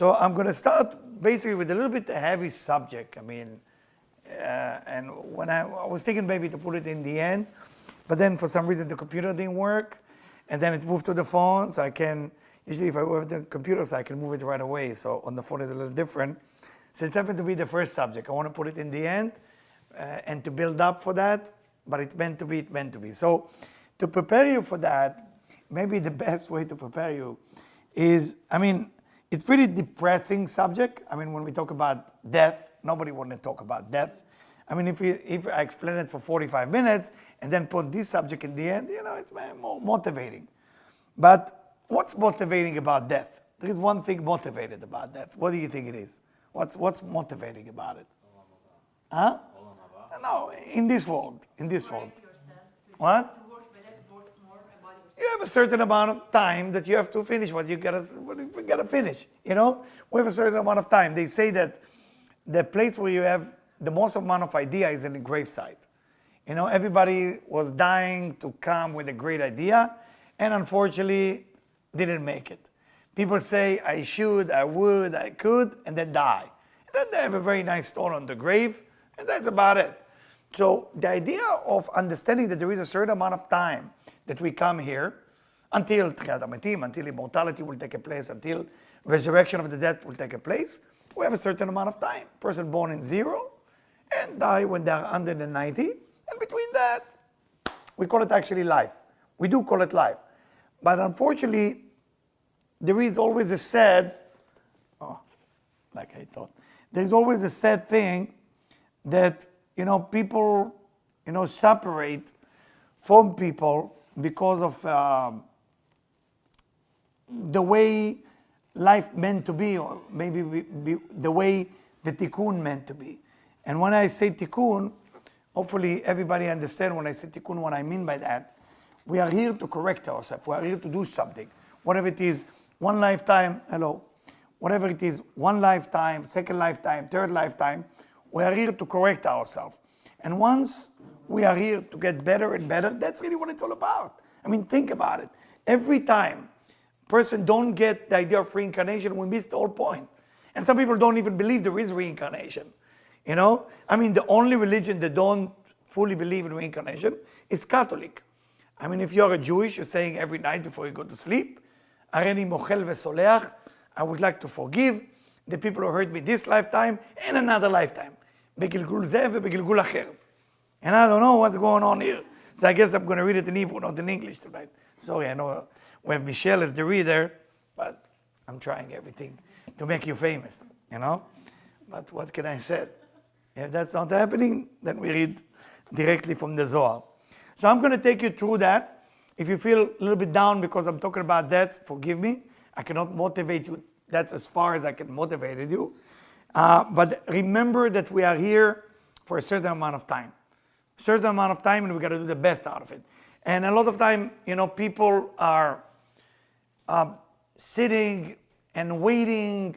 So I'm going to start basically with a little bit heavy subject. I mean, and when I was thinking maybe to put it in the end, but then for some reason the computer didn't work, and then it moved to the phone, so I can, usually if I have the computer, so I can move it right away, so on the phone it's a little different. So it's happened to be the first subject. I want to put it in the end, and to build up for that, but it's meant to be, it's meant to be. So to prepare you for that, maybe the best way to prepare you is, I mean, it's pretty depressing subject. I mean, when we talk about death, nobody wants to talk about death. I mean, if I explain it for 45 minutes and then put this subject in the end, you know, it's more motivating. But what's motivating about death? There is one thing motivated about death. What do you think it is? What's motivating about it? Huh? No, in this world. In this world. What? You have a certain amount of time that you have to finish what you gotta finish. You know, we have a certain amount of time. They say that the place where you have the most amount of idea is in the gravesite. You know, everybody was dying to come with a great idea, and unfortunately, didn't make it. People say, I should, I would, I could, and then die. And then they have a very nice stone on the grave, and that's about it. So the idea of understanding that there is a certain amount of time that we come here until Tchiyat HaMetim, until immortality will take a place, until resurrection of the dead will take a place, we have a certain amount of time. Person born in 0 and die when they are under the 90, and between that, we call it actually life. We do call it life. But unfortunately, there is always a sad, like I thought, there's always a sad thing that, you know, people, you know, separate from people because of the way life meant to be, or maybe the way the tikkun meant to be. And when I say tikkun, hopefully everybody understands when I say tikkun what I mean by that. We are here to correct ourselves. We are here to do something. Whatever it is, one lifetime, whatever it is, one lifetime, second lifetime, third lifetime, we are here to correct ourselves. And once we are here to get better and better, that's really what it's all about. I mean, think about it. Every time person don't get the idea of reincarnation, we miss the whole point. And some people don't even believe there is reincarnation. You know, I mean, the only religion that don't fully believe in reincarnation is Catholic. I mean, if you're a Jewish, you're saying every night before you go to sleep, Areni mochel vesoleach, I would like to forgive the people who hurt me this lifetime and another lifetime. Begilgul zeh vebegilgul acher. And I don't know what's going on here. So I guess I'm going to read it in Hebrew, not in English tonight. Sorry, I know when Michelle is the reader, but I'm trying everything to make you famous, you know? But what can I say? If that's not happening, then we read directly from the Zohar. So I'm going to take you through that. If you feel a little bit down because I'm talking about that, forgive me. I cannot motivate you. That's as far as I can motivate you. But remember that we are here for a certain amount of time. Certain amount of time, and we got to do the best out of it. And a lot of time, you know, people are sitting and waiting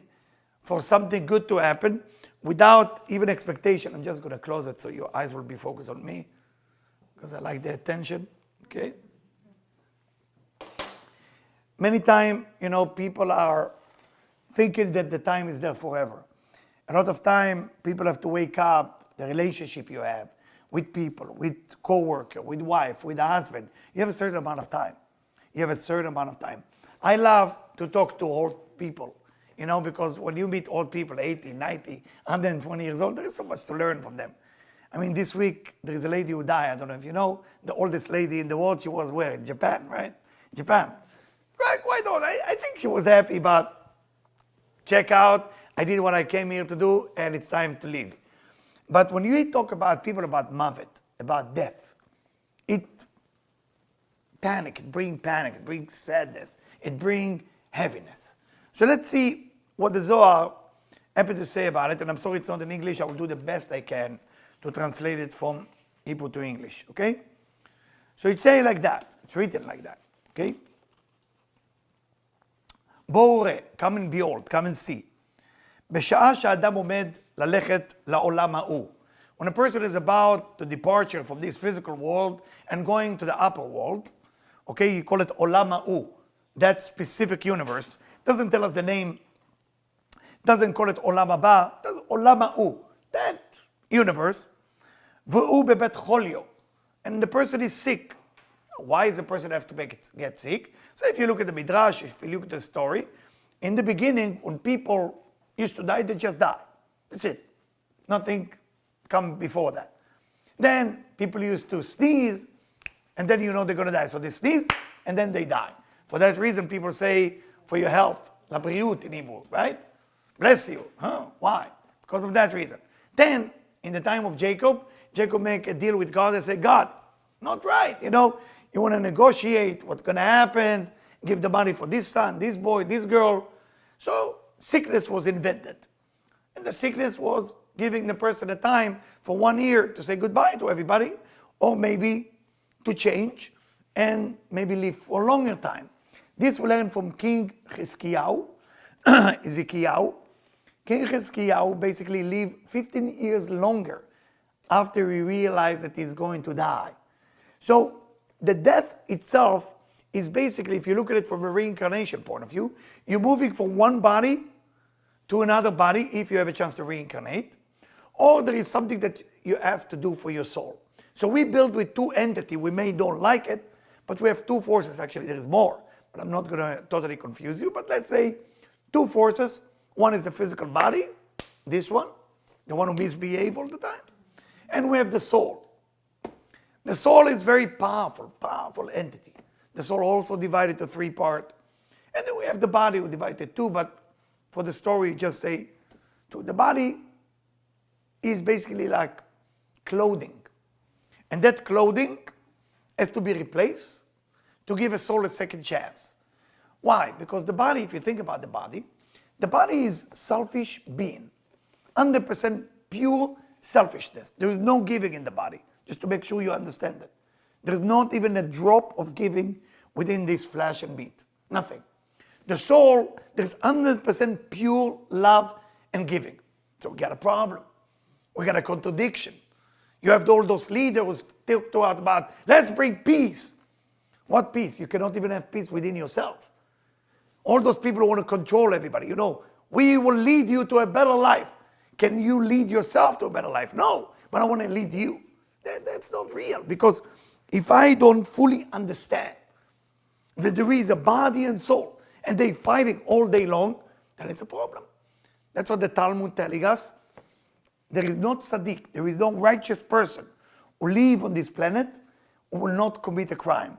for something good to happen without even expectation. I'm just going to close it so your eyes will be focused on me because I like the attention, okay? Many times, you know, people are thinking that the time is there forever. A lot of time, people have to wake up, the relationship you have with people, with co-worker, with wife, with husband. You have a certain amount of time. You have a certain amount of time. I love to talk to old people, you know, because when you meet old people, 80, 90, 120 years old, there is so much to learn from them. I mean, this week, there is a lady who died. I don't know if you know, the oldest lady in the world. She was where? In Japan, right? Japan. Right, quite old. I think she was happy, but check out. I did what I came here to do, and it's time to leave. But when you talk about people about mavet, about death, it brings sadness, it brings heaviness. So let's see what the Zohar happy to say about it. And I'm sorry it's not in English. I will do the best I can to translate it from Hebrew to English, okay? So it's saying like that. It's written like that, okay? בואו ראה, come and behold, come and see. בשעה שהאדם עומד ללכת לעולם ההוא. When a person is about to departure from this physical world and going to the upper world, okay, you call it עולם ההוא, that specific universe. Doesn't tell us the name doesn't call it Olam Haba, does Olam Ha'u, that universe. V'u bebet cholio, and the person is sick. Why does the person have to get sick? So if you look at the Midrash, if you look at the story, in the beginning, when people used to die, they just die. That's it. Nothing come before that. Then people used to sneeze, and then you know they're going to die. So they sneeze, and then they die. For that reason, people say, for your health, la briut in Hebrew, right? Bless you. Huh? Why? Because of that reason. Then, in the time of Jacob make a deal with God and say, God, not right. You know, you want to negotiate what's going to happen, give the money for this son, this boy, this girl. So sickness was invented. And the sickness was giving the person a time for 1 year to say goodbye to everybody, or maybe to change and maybe live for a longer time. This we learn from King Chizkiyahu, Ezekiel. King Chizkiyahu basically lived 15 years longer after he realized that he's going to die. So the death itself is basically, if you look at it from a reincarnation point of view, you're moving from one body to another body if you have a chance to reincarnate, or there is something that you have to do for your soul. So we build with two entities. We may don't like it, but we have two forces. Actually, there is more, but I'm not going to totally confuse you. But let's say two forces. One is the physical body, this one, the one who misbehaves all the time. And we have the soul. The soul is very powerful entity. The soul also divided to 3 parts. And then we have the body who divided to 2, but for the story, just say 2. The body is basically like clothing. And that clothing has to be replaced to give a soul a second chance. Why? Because the body, if you think about the body is selfish being. 100% pure selfishness. There is no giving in the body, just to make sure you understand it. There is not even a drop of giving within this flesh and beat. Nothing. The soul, there's 100% pure love and giving. So we got a problem. We got a contradiction. You have all those leaders who talk about, let's bring peace. What peace? You cannot even have peace within yourself. All those people who want to control everybody. You know, we will lead you to a better life. Can you lead yourself to a better life? No, but I want to lead you. That's not real, because if I don't fully understand that there is a body and soul and they're fighting all day long, then it's a problem. That's what the Talmud telling us. There is not tzaddik, there is no righteous person who live on this planet who will not commit a crime.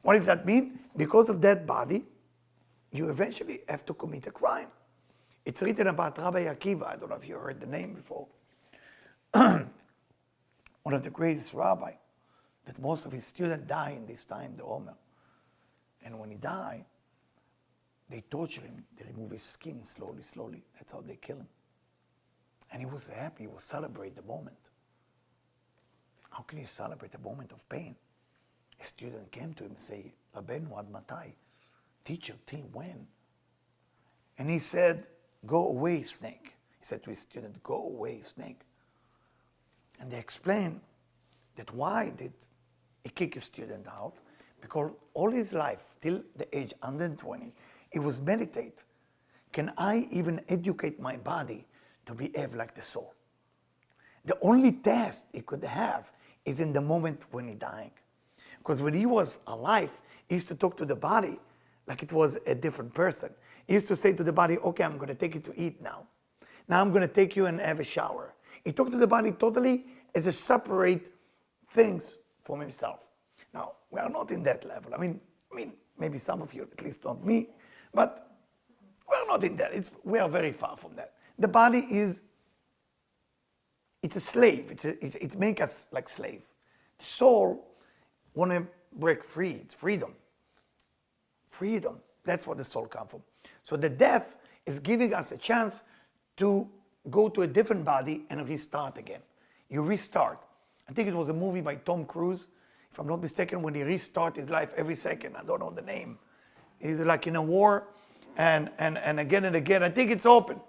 What does that mean? Because of that body, you eventually have to commit a crime. It's written about Rabbi Akiva. I don't know if you heard the name before. One of the greatest rabbi, that most of his students die in this time, the Omer. And when he died, they torture him. They remove his skin slowly, slowly. That's how they kill him. And he was happy. He was celebrate the moment. How can you celebrate a moment of pain? A student came to him and said, Rabbeinu ad matai? Teacher, till when? And he said, go away, snake. He said to his student, go away, snake. And they explained that why did he kick his student out? Because all his life, till the age 120, he was meditate. Can I even educate my body to behave like the soul? The only test he could have is in the moment when he dying. Because when he was alive, he used to talk to the body like it was a different person. He used to say to the body, okay, I'm going to take you to eat now. Now I'm going to take you and have a shower. He talked to the body totally as a separate things from himself. Now, we are not in that level. I mean, maybe some of you, at least not me, but we're not in that. We are very far from that. The body it's a slave. It makes us like slave. The soul want to break free. It's freedom. Freedom. That's what the soul comes from. So the death is giving us a chance to go to a different body and restart again. You restart. I think it was a movie by Tom Cruise, if I'm not mistaken, when he restarts his life every second. I don't know the name. He's like in a war, and again and again. I think it's open.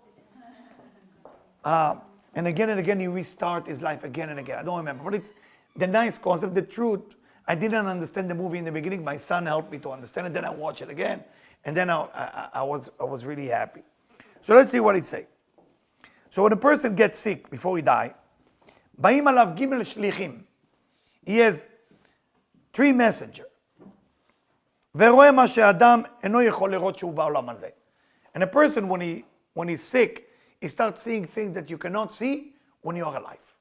And again he restart his life again and again. I don't remember, but it's the nice concept. The truth, I didn't understand the movie in the beginning. My son helped me to understand it. Then I watched it again, and then I was really happy. So let's see what it says. So when a person gets sick before he dies, באים עליו ג' שליחים. He has 3 messengers. ורואה מה שהאדם אינו יכול לראות שהוא בעולם הזה. And a person, when he's sick, he starts seeing things that you cannot see when you are alive.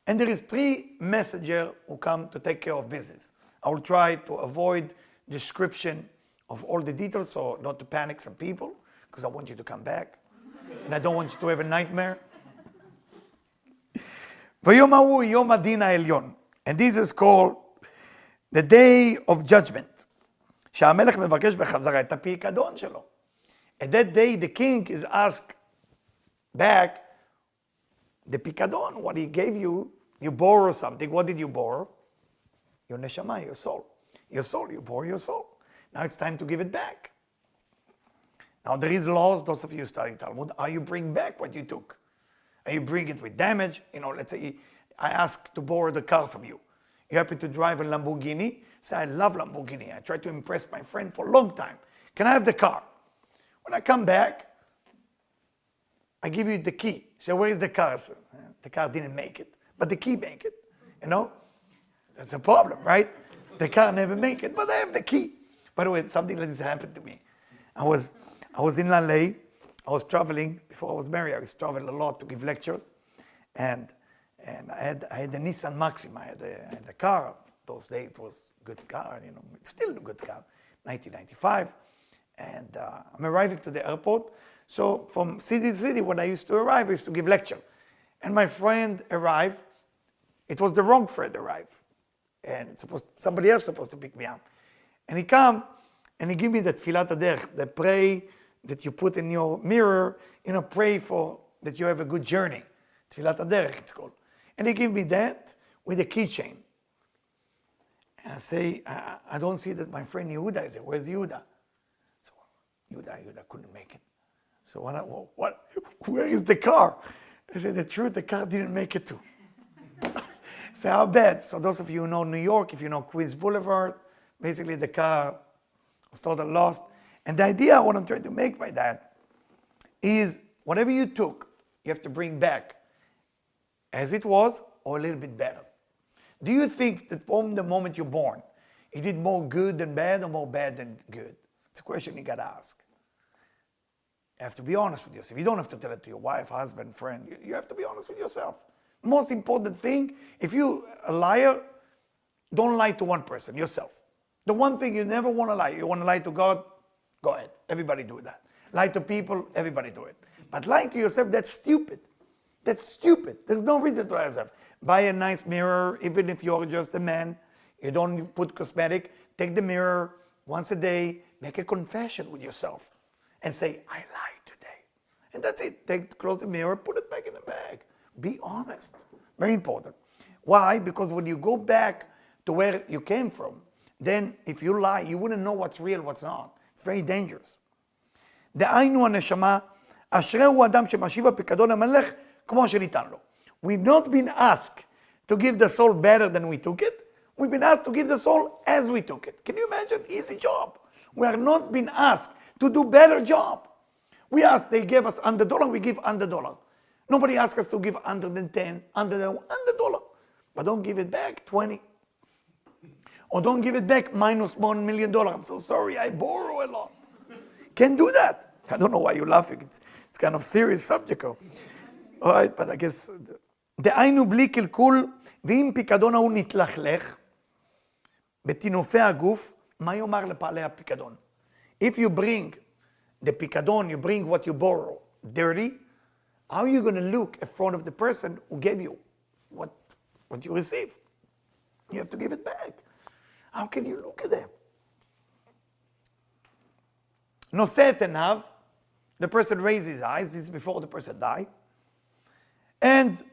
And there is 3 messengers who come to take care of business. I will try to avoid description of all the details, so not to panic some people, because I want you to come back. And I don't want you to have a nightmare. ויום ההוא יום הדין העליון. And this is called the day of judgment. שהמלך מבקש בחזרה את הפיקדון שלו. At that day, the king is asked back the picadon, what he gave you. You borrow something. What did you borrow? Your neshama, your soul. Your soul, you borrow your soul. Now it's time to give it back. Now there is laws, those of you studying Talmud, how you bring back what you took. And you bring it with damage. Let's say I ask to borrow the car from you. You happen to drive a Lamborghini. Say, I love Lamborghini. I try to impress my friend for a long time. Can I have the car? When I come back, I give you the key. So where is the car? So, the car didn't make it, but the key make it. That's a problem, right? The car never make it, but I have the key. By the way, something like this happened to me. I was in LA. I was traveling before I was married. I was traveling a lot to give lectures, and I had the Nissan Maxima. I had a car. Those days it was a good car. It's still a good car. 1995, and I'm arriving to the airport. So from city to city, when I used to arrive, I used to give lecture, and my friend arrived. It was the wrong friend arrived, and somebody else supposed to pick me up, and he come and he give me the tfilat haderech, the pray that you put in your mirror, pray for that you have a good journey. Tfilat haderech, it's called. And he give me that with a keychain. And I say, I don't see that my friend Yehuda is there. Where's Yehuda? So Yehuda couldn't make it. So where is the car? I said, the truth, the car didn't make it too. So how bad? So those of you who know New York, if you know Queens Boulevard, basically the car was totally lost. And the idea, what I'm trying to make by that, is whatever you took, you have to bring back as it was or a little bit better. Do you think that from the moment you're born, you did more good than bad or more bad than good? It's a question you got to ask. You have to be honest with yourself. You don't have to tell it to your wife, husband, friend. You have to be honest with yourself. Most important thing, if you're a liar, don't lie to one person, yourself. The one thing you never want to lie. You want to lie to God? Go ahead. Everybody do that. Lie to people? Everybody do it. But lying to yourself, that's stupid. That's stupid. There's no reason to lie to yourself. Buy a nice mirror, even if you're just a man. You don't put cosmetic. Take the mirror once a day. Make a confession with yourself. And say, I lied today. And that's it. Close the mirror, put it back in the bag. Be honest. Very important. Why? Because when you go back to where you came from, then if you lie, you wouldn't know what's real, what's not. It's very dangerous. דהיינו הנשמה, אשריהו אדם שמשיב הפיקדון המלך כמו שניתן לו. We've not been asked to give the soul better than we took it. We've been asked to give the soul as we took it. Can you imagine? Easy job. We are not being asked to do better job. They gave us $100, we give $100. Nobody asked us to give $110, $100. But don't give it back 20. Or don't give it back minus $1 million. I'm so sorry, I borrow a lot. Can't do that. I don't know why you're laughing. It's kind of serious subject. All right, but I guess... דהיינו בלי קלקול, ואם פיקדון ההוא נתלכלך בטינופי הגוף, מה יאמר לבעלי הפיקדון? If you bring the picadon, you bring what you borrow dirty, how are you going to look in front of the person who gave you what you received? You have to give it back. How can you look at them? נושא את עיניו, the person raised his eyes, this is before the person died, and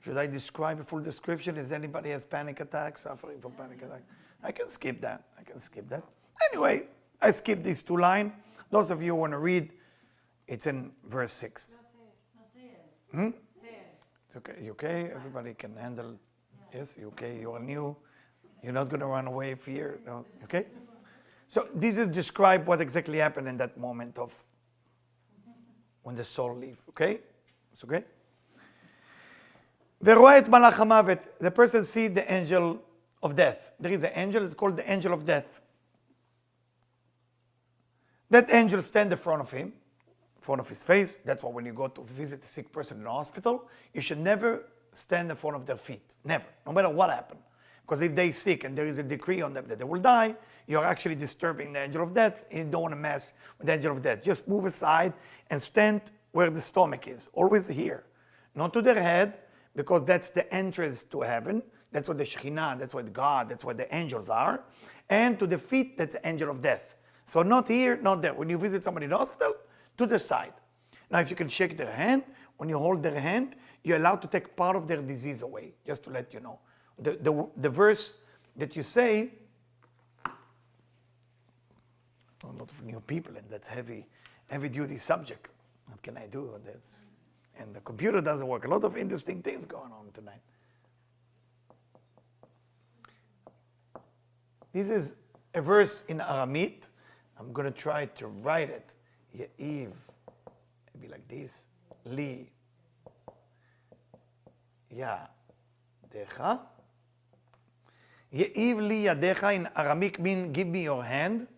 should I describe a full description? Is anybody has panic attack, suffering from panic attack? I can skip that. Anyway, I skipped these 2 lines. Those of you who want to read, it's in verse 6. It's okay. You okay? Everybody can handle. Yes, you okay? You are new. You're not going to run away, fear. No, okay? So this is describe what exactly happened in that moment of when the soul leaves. Okay? It's okay? ורואה את מלאך המוות. The person sees the angel of death. There is an angel called the angel of death. That angel stands in front of him, in front of his face. That's why when you go to visit a sick person in a hospital, you should never stand in front of their feet. Never. No matter what happened. Because if they're sick and there is a decree on them that they will die, you're actually disturbing the angel of death, and you don't want to mess with the angel of death. Just move aside and stand where the stomach is. Always here. Not to their head, because that's the entrance to heaven. That's what the Shekhinah, that's what God, that's what the angels are. And to the feet, that's the angel of death. So not here, not there. When you visit somebody in the hospital, to the side. Now, if you can shake their hand, when you hold their hand, you're allowed to take part of their disease away, just to let you know. The verse that you say, a lot of new people, and that's heavy duty subject. What can I do? And the computer doesn't work. A lot of interesting things going on tonight. This is a verse in Aramaic. I'm going to try to write it. Ye'iv, maybe like this. Li, yadecha. Ye'iv li yadecha in Aramaic means give me your hand.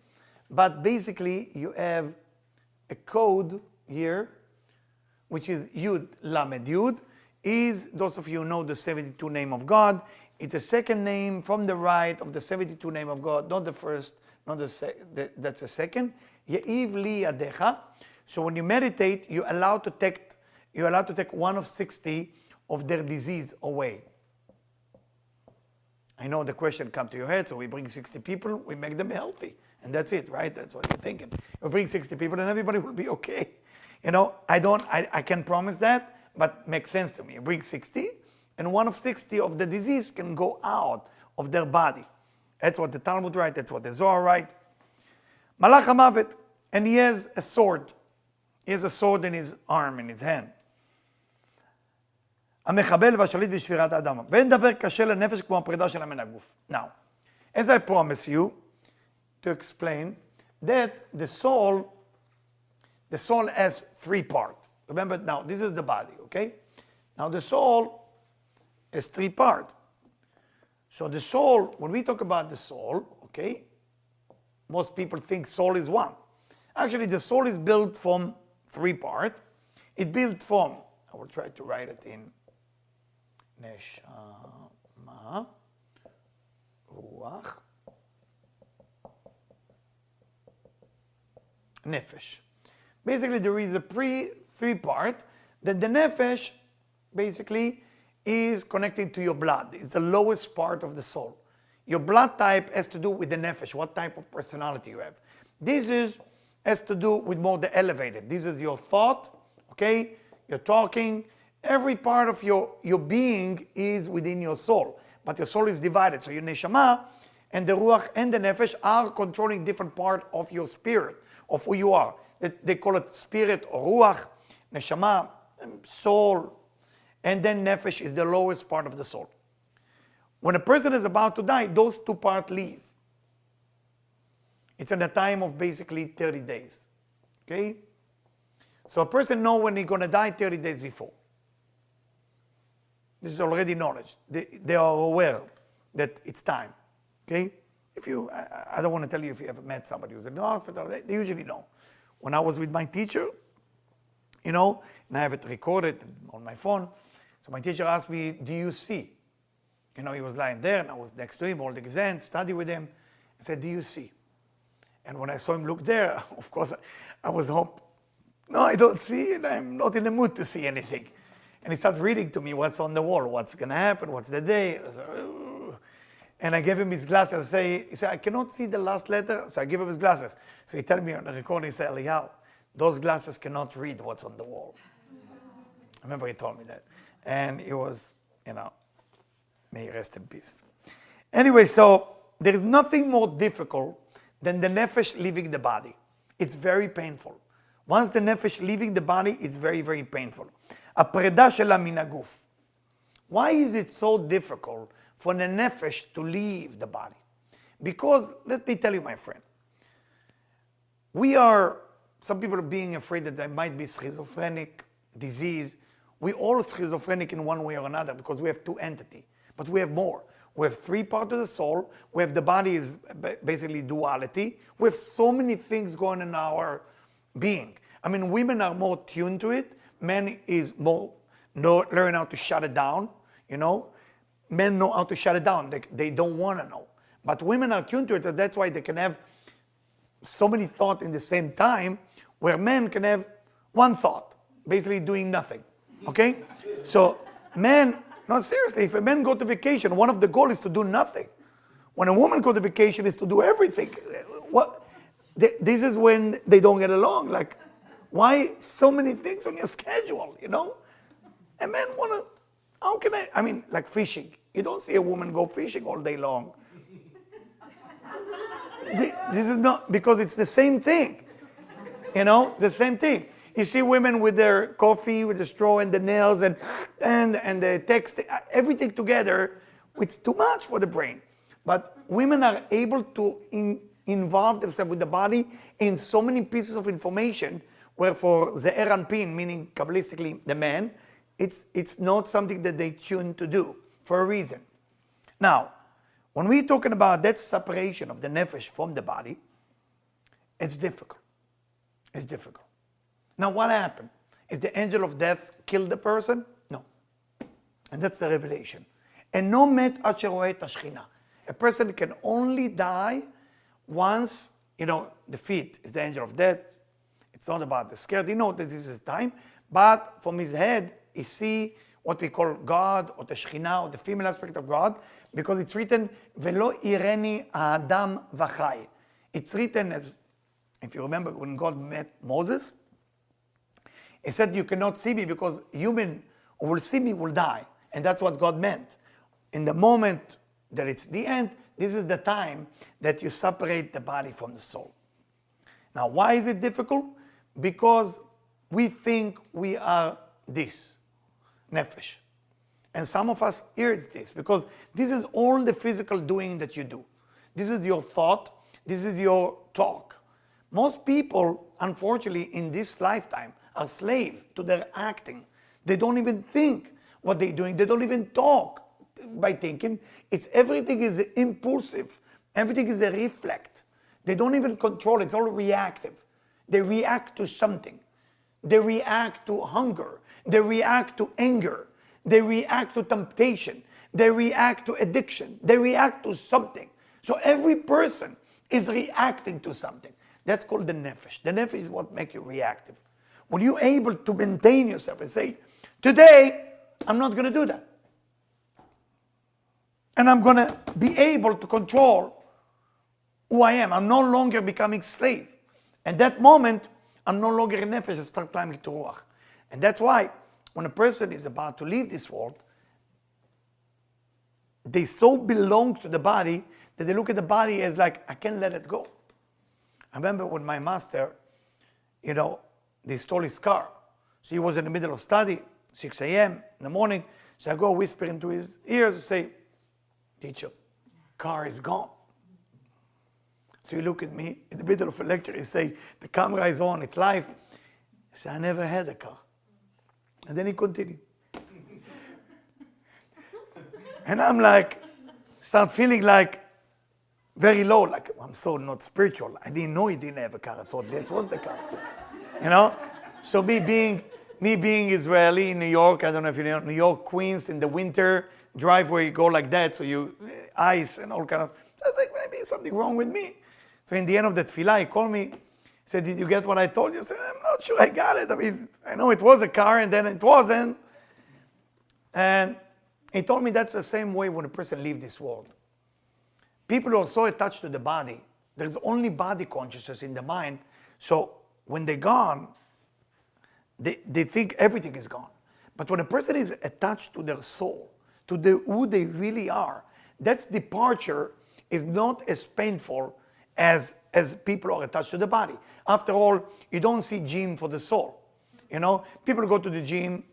But basically, you have a code here, which is Yud Lamed Yud. Is, those of you who know the 72 name of God, it's the second name from the right of the 72 name of God, not the first, not that's the second. Ye'iv li yadecha. So when you meditate, you're allowed to take one of 60 of their disease away. I know the question comes to your head, so we bring 60 people, we make them healthy. And that's it, right? That's what you're thinking. You bring 60 people and everybody will be okay. You know, I can't promise that, but makes sense to me. You bring 60, and one of 60 of the disease can go out of their body. That's what the Talmud writes, that's what the Zohar writes. Malach HaMavet, and he has a sword. He has a sword in his arm, in his hand. המחבל והשליט בשפירת האדם. ואין דבר קשה לנפש כמו הפרידה שלה מן הגוף. Now, as I promise you, to explain that the soul has three parts. Remember, now this is the body, okay? Now the soul has three parts. So the soul, when we talk about the soul, okay, most people think soul is one. Actually, the soul is built from three parts. It's built from, I will try to write it in Neshama, Ruach, Nefesh. Basically, there is a three part that the Nefesh basically is connected to your blood. It's the lowest part of the soul. Your blood type has to do with the Nefesh, what type of personality you have. This has to do with more the elevated. This is your thought, okay? You're talking. Every part of your being is within your soul. But your soul is divided. So your Neshama and the Ruach and the Nefesh are controlling different part of your spirit, of who you are. They call it spirit or Ruach, Neshama, soul, and then Nefesh is the lowest part of the soul. When a person is about to die, those two parts leave. It's in a time of basically 30 days. Okay? So a person knows when he's going to die 30 days before. This is already knowledge. They are aware that it's time. Okay? I don't want to tell you if you ever met somebody who's in the hospital, they usually know. When I was with my teacher, you know, and I have it recorded on my phone, so my teacher asked me, do you see? You know, he was lying there and I was next to him, all the exams, study with him. I said, do you see? And when I saw him look there, of course, I was hope. No, I don't see, and I'm not in the mood to see anything. And he started reading to me what's on the wall, what's going to happen, what's the day. I said, and I gave him his glasses. He said, I cannot see the last letter. So I give him his glasses. So he told me on the recording, he said, Eliyahu, those glasses cannot read what's on the wall. I remember he told me that. And it was, you know, may he rest in peace. Anyway, so there is nothing more difficult than the nefesh leaving the body. It's very painful. Once the nefesh leaving the body, it's very, very painful. הפרידה שלה מן הגוף. Why is it so difficult for the nefesh to leave the body? Because, let me tell you, my friend, we are some people are being afraid that there might be schizophrenic disease. We all schizophrenic in one way or another because we have two entities, but we have more. We have three parts of the soul. We have the body is basically duality. We have so many things going in our being. I mean, women are more tuned to it. Men is more learn how to shut it down. You know, men know how to shut it down. They don't want to know. But women are tuned to it, so that's why they can have so many thoughts in the same time, where men can have one thought, basically doing nothing. Okay? So men, no, seriously, if a man go to vacation, one of the goals is to do nothing. When a woman go to vacation, is to do everything. What? This is when they don't get along. Like, why so many things on your schedule, you know? A man wanna, how can I mean, like fishing. You don't see a woman go fishing all day long. This is not, because it's the same thing. You know, the same thing. You see women with their coffee, with the straw and the nails and the text, everything together, it's too much for the brain. But women are able to involve themselves with the body in so many pieces of information, where for Zohar Emor, meaning Kabbalistically the man, it's not something that they tune to do for a reason. Now, when we're talking about that separation of the nefesh from the body, it's difficult. It's difficult. Now, what happened? Is the angel of death killed the person? No. And that's the revelation. And no met asher roeh et hashchina. A person can only die once, you know, the feet is the angel of death. It's not about the scared. He knows that this is time. But from his head, he see what we call God, or the Shekhinah, or the female aspect of God, because it's written, Velo ireni adam vachai. It's written as, if you remember when God met Moses, he said, you cannot see me because human who will see me will die. And that's what God meant. In the moment that it's the end, this is the time that you separate the body from the soul. Now, why is it difficult? Because we think we are this, nefesh. And some of us hear this, because this is all the physical doing that you do. This is your thought, this is your talk. Most people, unfortunately, in this lifetime, are slave to their acting. They don't even think what they're doing. They don't even talk by thinking. Everything is impulsive. Everything is a reflect. They don't even control. It's all reactive. They react to something. They react to hunger. They react to anger. They react to temptation. They react to addiction. They react to something. So every person is reacting to something. That's called the nefesh. The nefesh is what makes you reactive. When you're able to maintain yourself and say, today, I'm not going to do that. And I'm going to be able to control who I am. I'm no longer becoming slave. And that moment, I'm no longer in nefesh, I start climbing to ruach. And that's why, when a person is about to leave this world, they so belong to the body that they look at the body as like, I can't let it go. I remember when my master, you know, they stole his car. So he was in the middle of study, 6 a.m. in the morning. So I go whisper into his ears and say, teacher, car is gone. So he look at me in the middle of a lecture, he say, the camera is on, it's live. I say, I never had a car. And then he continued. And I'm like, start feeling like very low, like I'm so not spiritual. I didn't know he didn't have a car. I thought that was the car. You know? So me being Israeli in New York, I don't know if you know, New York, Queens, in the winter, driveway, you go like that, so you, ice and all kind of, I think maybe something wrong with me. So in the end of the tefillah, he called me, he said, did you get what I told you? I said, I'm not sure I got it. I mean, I know it was a car and then it wasn't. And he told me that's the same way when a person leaves this world. People are so attached to the body. There's only body consciousness in the mind. So when they're gone, they think everything is gone. But when a person is attached to their soul, to who they really are, that departure is not as painful as people are attached to the body. After all, you don't see gym for the soul. You know, people go to the gym,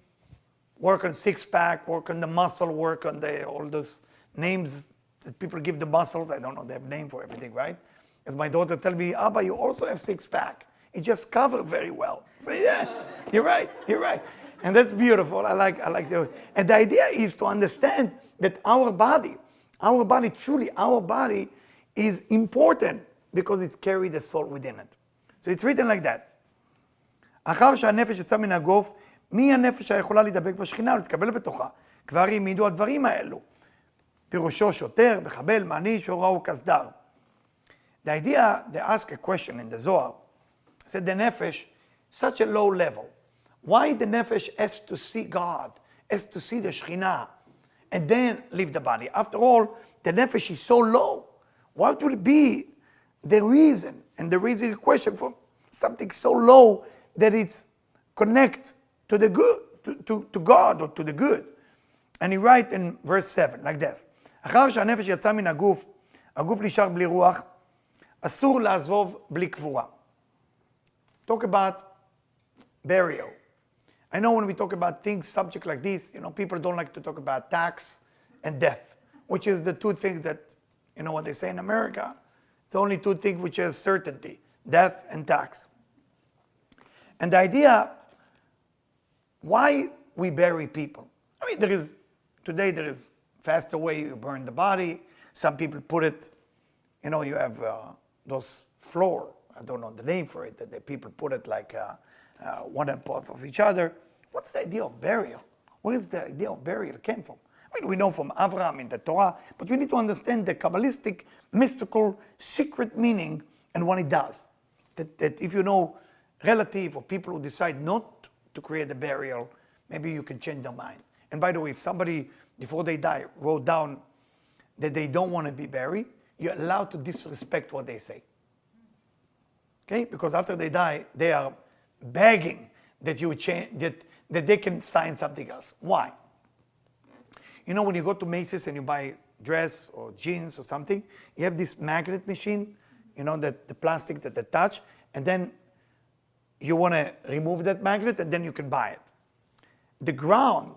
work on six-pack, work on the muscle, work on all those names that people give the muscles. I don't know, they have name for everything, right? As my daughter tell me, Abba, you also have six-pack. It just covers very well. So yeah, you're right. And that's beautiful. I like the, and the idea is to understand that our body is important because it carries the soul within it. So it's written like that. אחר שהנפש יצא מן הגוף, מי הנפש היכולה להידבק בשכינה ולהתקבל בתוכה? כבר העמידו הדברים האלו. פירושו שוטר, מחבל, מעניש, הורהו כסדר. The idea, they ask a question in the Zohar. Said the nefesh, such a low level. Why the nefesh has to see God, has to see the Shekhinah, and then leave the body? After all, the nefesh is so low. What will be the reason? And the reason is a question for something so low that it's connect to the good, to God or to the good. And he writes in verse 7 like this. אחר שהנפש יצא מן הגוף, הגוף נשאר בלי רוח, אסור לעזוב בלי קבורה. Talk about burial. I know when we talk about things, subject like this, people don't like to talk about tax and death, which is the two things that, what they say in America, it's only two things which has certainty, death and tax. And the idea, why we bury people. I mean, today there is faster way you burn the body. Some people put it, you have those floor, I don't know the name for it, that the people put it like one on top of each other. What's the idea of burial? Where is the idea of burial came from? I mean, we know from Abraham in the Torah, but we need to understand the Kabbalistic, mystical, secret meaning and what it does. That if you know relative or people who decide not to create a burial, maybe you can change their mind. And by the way, if somebody, before they die, wrote down that they don't want to be buried, you're allowed to disrespect what they say. Okay? Because after they die, they are begging that you change, that they can sign something else. Why? When you go to Macy's and you buy dress or jeans or something, you have this magnet machine, that the plastic that they touch, and then you want to remove that magnet and then you can buy it. The ground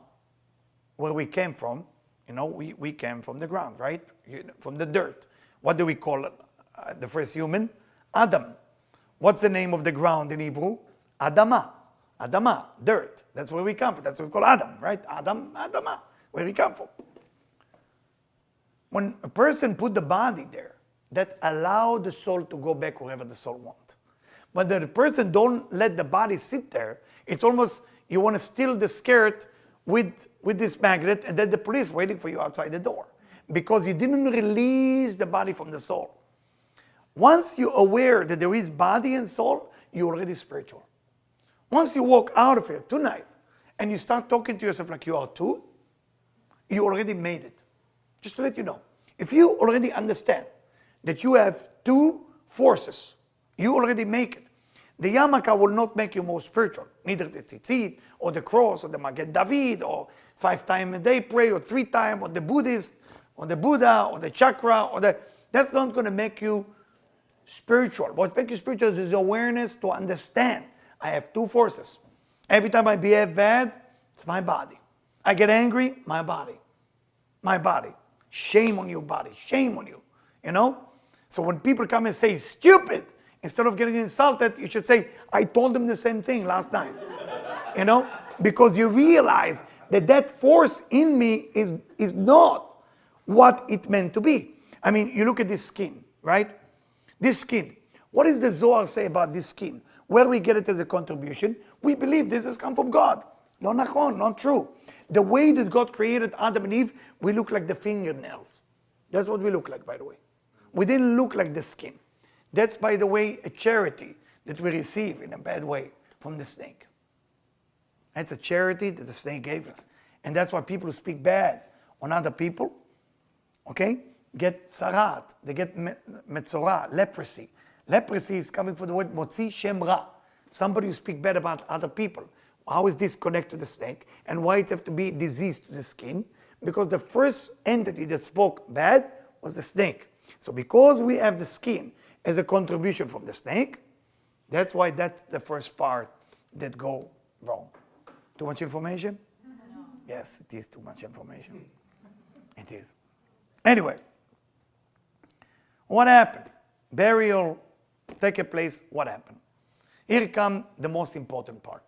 where we came from, we came from the ground, right? From the dirt. What do we call it? The first human? Adam. What's the name of the ground in Hebrew? Adama. Adama, dirt. That's where we come from. That's what we call Adam, right? Adam, Adama, where we come from. When a person put the body there, that allow the soul to go back wherever the soul wants. But the person don't let the body sit there. It's almost you want to steal the skirt with this magnet, and then the police waiting for you outside the door because you didn't release the body from the soul. Once you're aware that there is body and soul, you're already spiritual. Once you walk out of here tonight and you start talking to yourself like you are two, you already made it. Just to let you know, if you already understand that you have two forces, you already make it. The yarmulke will not make you more spiritual, neither the tzitzit or the cross or the Magen David or 5 times a day pray or 3 times or the Buddhist or the Buddha or the chakra that's not going to make you spiritual. What makes you spiritual is awareness to understand. I have two forces. Every time I behave bad, it's my body. I get angry, my body. My body. Shame on you, body. Shame on you. So when people come and say stupid, instead of getting insulted, you should say, I told them the same thing last night. Because you realize that force in me is not what it meant to be. I mean, you look at this skin, right? This skin. What does the Zohar say about this skin? Where we get it as a contribution, we believe this has come from God. No nachon, not true. The way that God created Adam and Eve, we look like the fingernails. That's what we look like, by the way. We didn't look like the skin. That's, by the way, a charity that we receive in a bad way from the snake. That's a charity that the snake gave us. And that's why people who speak bad on other people, okay, get sarat, they get metzora, leprosy. Leprosy is coming from the word motzi shem ra. Somebody who speak bad about other people. How is this connected to the snake? And why it have to be disease to the skin? Because the first entity that spoke bad was the snake. So because we have the skin as a contribution from the snake, that's why that's the first part that go wrong. Too much information? No. Yes, it is too much information. It is. Anyway, what happened? Burial take a place, what happened? Here comes the most important part.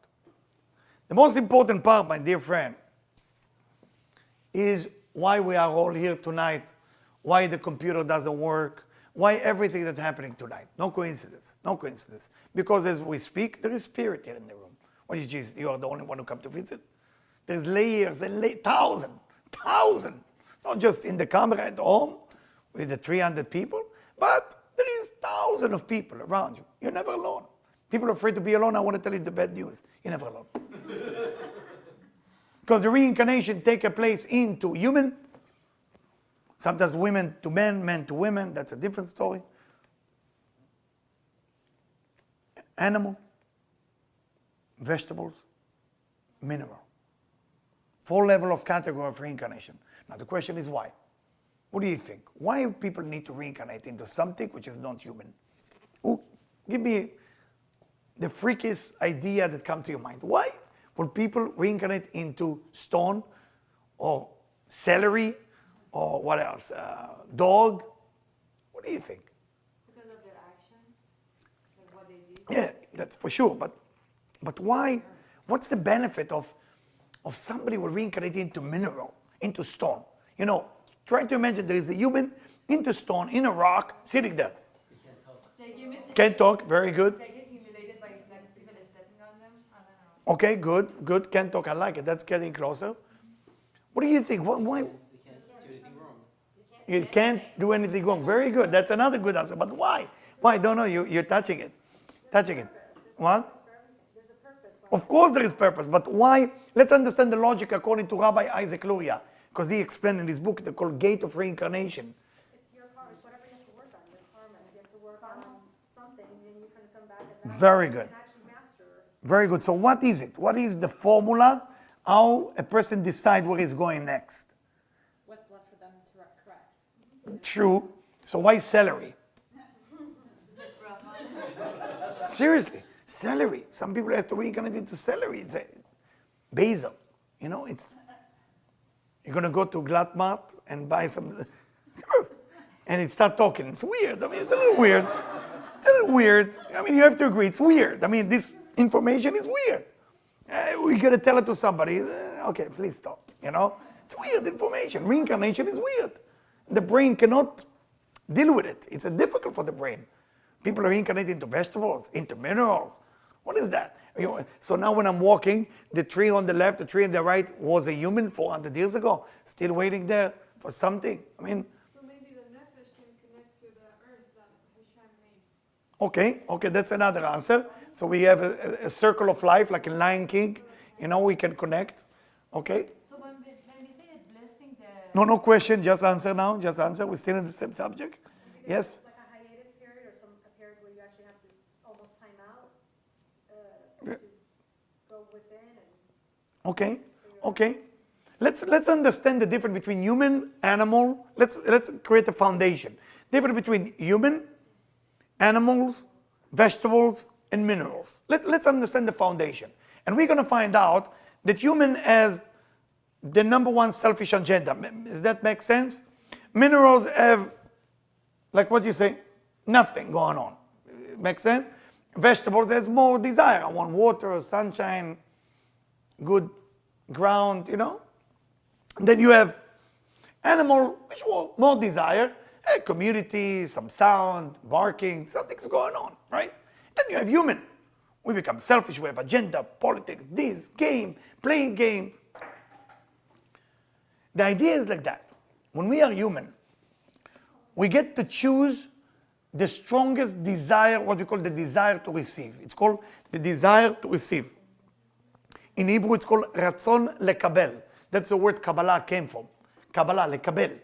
The most important part, my dear friend, is why we are all here tonight, why the computer doesn't work, why everything that's happening tonight. No coincidence, no coincidence. Because as we speak, there is spirit here in the room. What is Jesus? You are the only one who come to visit? There's layers and thousands, not just in the camera at home with the 300 people, but there is thousands of people around you. You're never alone. People are afraid to be alone. I want to tell you the bad news. You're never alone. Because the reincarnation takes place into human, sometimes women to men, men to women. That's a different story. Animal, vegetables, mineral. 4 levels of category of reincarnation. Now the question is why? What do you think? Why people need to reincarnate into something which is not human? Give me the freakiest idea that comes to your mind. Why would people reincarnate into stone or celery or what else? Dog? What do you think? Because of their action, like what they do. Yeah, that's for sure. But why? What's the benefit of somebody will reincarnate into mineral, into stone? You know, try to imagine there is a human into stone, in a rock, sitting there. Can't talk, very good. They get humiliated by people that are stepping on them. I don't know. Okay, good. Can't talk, I like it. That's getting closer. What do you think? Why? They can't do anything wrong. You can't do anything wrong. Very good. That's another good answer. But why? Why? Don't know. You're touching it. Touching it. What? There's a purpose. Of course there is purpose, but why? Let's understand the logic according to Rabbi Isaac Luria, because he explained in his book, they called Gate of Reincarnation. It's your karma. It's whatever you have to work on. Your karma. You have to work on something, and then you can come back and Very good. and actually master it. Very good. So what is it? What is the formula? How a person decides where he's going next? What's left for them to correct? True. So why celery? Seriously, celery. Some people have to reincarnate into celery. It's a basil. You know, it's. You're gonna go to Glattmart and buy some, and it start talking. It's weird. I mean, it's a little weird. It's a little weird. I mean, you have to agree. It's weird. I mean, this information is weird. We gotta tell it to somebody. Okay, please stop. You know, it's weird information. Reincarnation is weird. The brain cannot deal with it. It's difficult for the brain. People are reincarnated into vegetables, into minerals. What is that? So now when I'm walking, the tree on the left, the tree on the right was a human 400 years ago, still waiting there for something. I mean. So maybe the nefesh can connect to the earth that Hashem made. Okay, that's another answer. So we have a circle of life, like in Lion King. You know, we can connect. Okay. So when we say that blessing the... No question. Just answer now. Just answer. We're still in the same subject. Yes. Like a hiatus period or a period where you actually have to almost time out to go within and. Okay. Let's understand the difference between human, animal. Let's create a foundation. Difference between human, animals, vegetables, and minerals. Let's understand the foundation. And we're going to find out that human has the number one selfish agenda. Does that make sense? Minerals have, like what you say, nothing going on. Make sense? Vegetables has more desire. I want water, sunshine, good ground, you know. And then you have animal, which want more desire, a community, some sound, barking, something's going on, right? Then you have human. We become selfish, we have agenda, politics, this, game, playing games. The idea is like that. When we are human, we get to choose the strongest desire, what we call the desire to receive. It's called the desire to receive. In Hebrew, it's called ratzon lekabel. That's the word Kabbalah came from. Kabbalah, lekabel.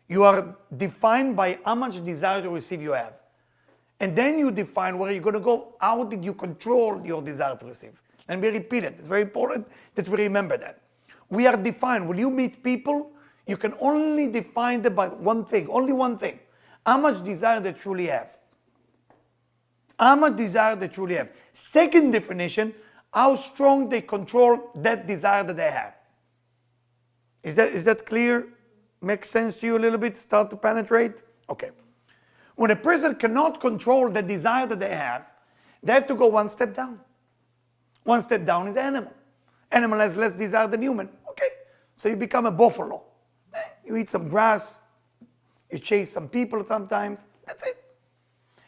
You are defined by how much desire to receive you have. And then you define where you're going to go. How did you control your desire to receive? And we repeat it. It's very important that we remember that. We are defined. When you meet people, you can only define them by one thing, only one thing. How much desire they truly have. How much desire they truly have. Second definition, how strong they control that desire that they have. Is that clear? Makes sense to you a little bit? Start to penetrate? Okay. When a person cannot control the desire that they have, They have to go one step down. One step down is animal. Animal has less desire than human. Okay, so you become a buffalo. You eat some grass, you chase some people sometimes, that's it.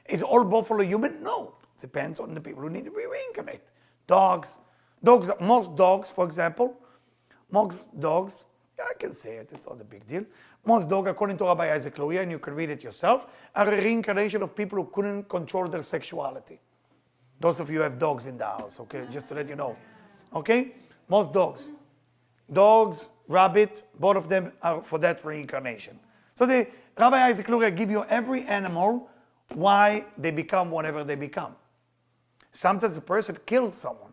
Is all buffalo human? No. Depends on the people who need to be reincarnated. Dogs, most dogs, for example, most dogs, yeah, I can say it, it's not a big deal. Most dogs, according to Rabbi Isaac Luria, and you can read it yourself, are a reincarnation of people who couldn't control their sexuality. Those of you who have dogs in the house, okay, just to let you know. Okay? Most dogs, rabbit, both of them are for that reincarnation. So the Rabbi Isaac Luria give you every animal why they become whatever they become. Sometimes a person killed someone.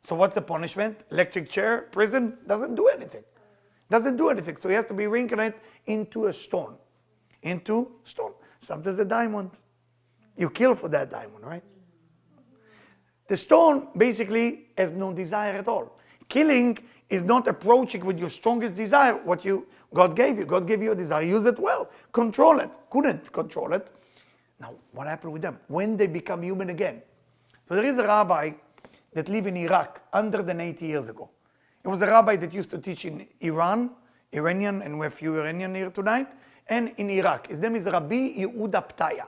So what's the punishment? Electric chair, prison, doesn't do anything. Doesn't do anything. So he has to be reincarnated into a stone. Into stone. Sometimes a diamond. You kill for that diamond, right? The stone basically has no desire at all. Killing is not approaching with your strongest desire what God gave you. God gave you a desire. Use it well. Control it. Couldn't control it. Now, what happened with them? When they become human again. So there is a rabbi that lived in Iraq 180 years ago. It was a rabbi that used to teach in Iranian, and we have few Iranian here tonight, and in Iraq. His name is Rabbi Yehuda Ptaya.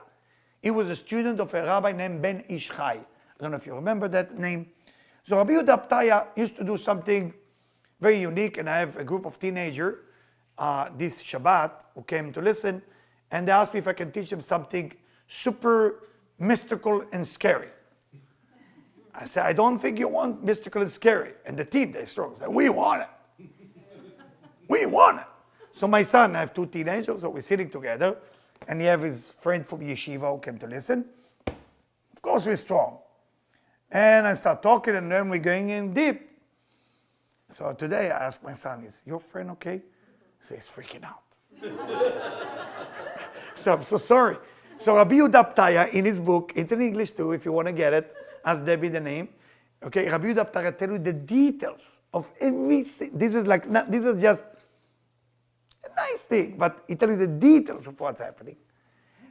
He was a student of a rabbi named Ben Ish Chai. I don't know if you remember that name. So Rabbi Yehuda Ptaya used to do something very unique, and I have a group of teenagers this Shabbat who came to listen, and they asked me if I can teach them something super mystical and scary. I said, I don't think you want mystical and scary. And the team, they strong, said, we want it. We want it. So my son, I have two teenagers, so we're sitting together, and he have his friend from yeshiva who came to listen. Of course, we're strong. And I start talking, and then we're going in deep. So today I asked my son, is your friend okay? He says, he's freaking out. So I'm so sorry. So Rabbi Yehuda Ptaya, in his book, it's in English too, if you want to get it, ask Debbie the name. Okay, Rabbi Yehuda Ptaya tell you the details of everything. This is just a nice thing, but he tell you the details of what's happening.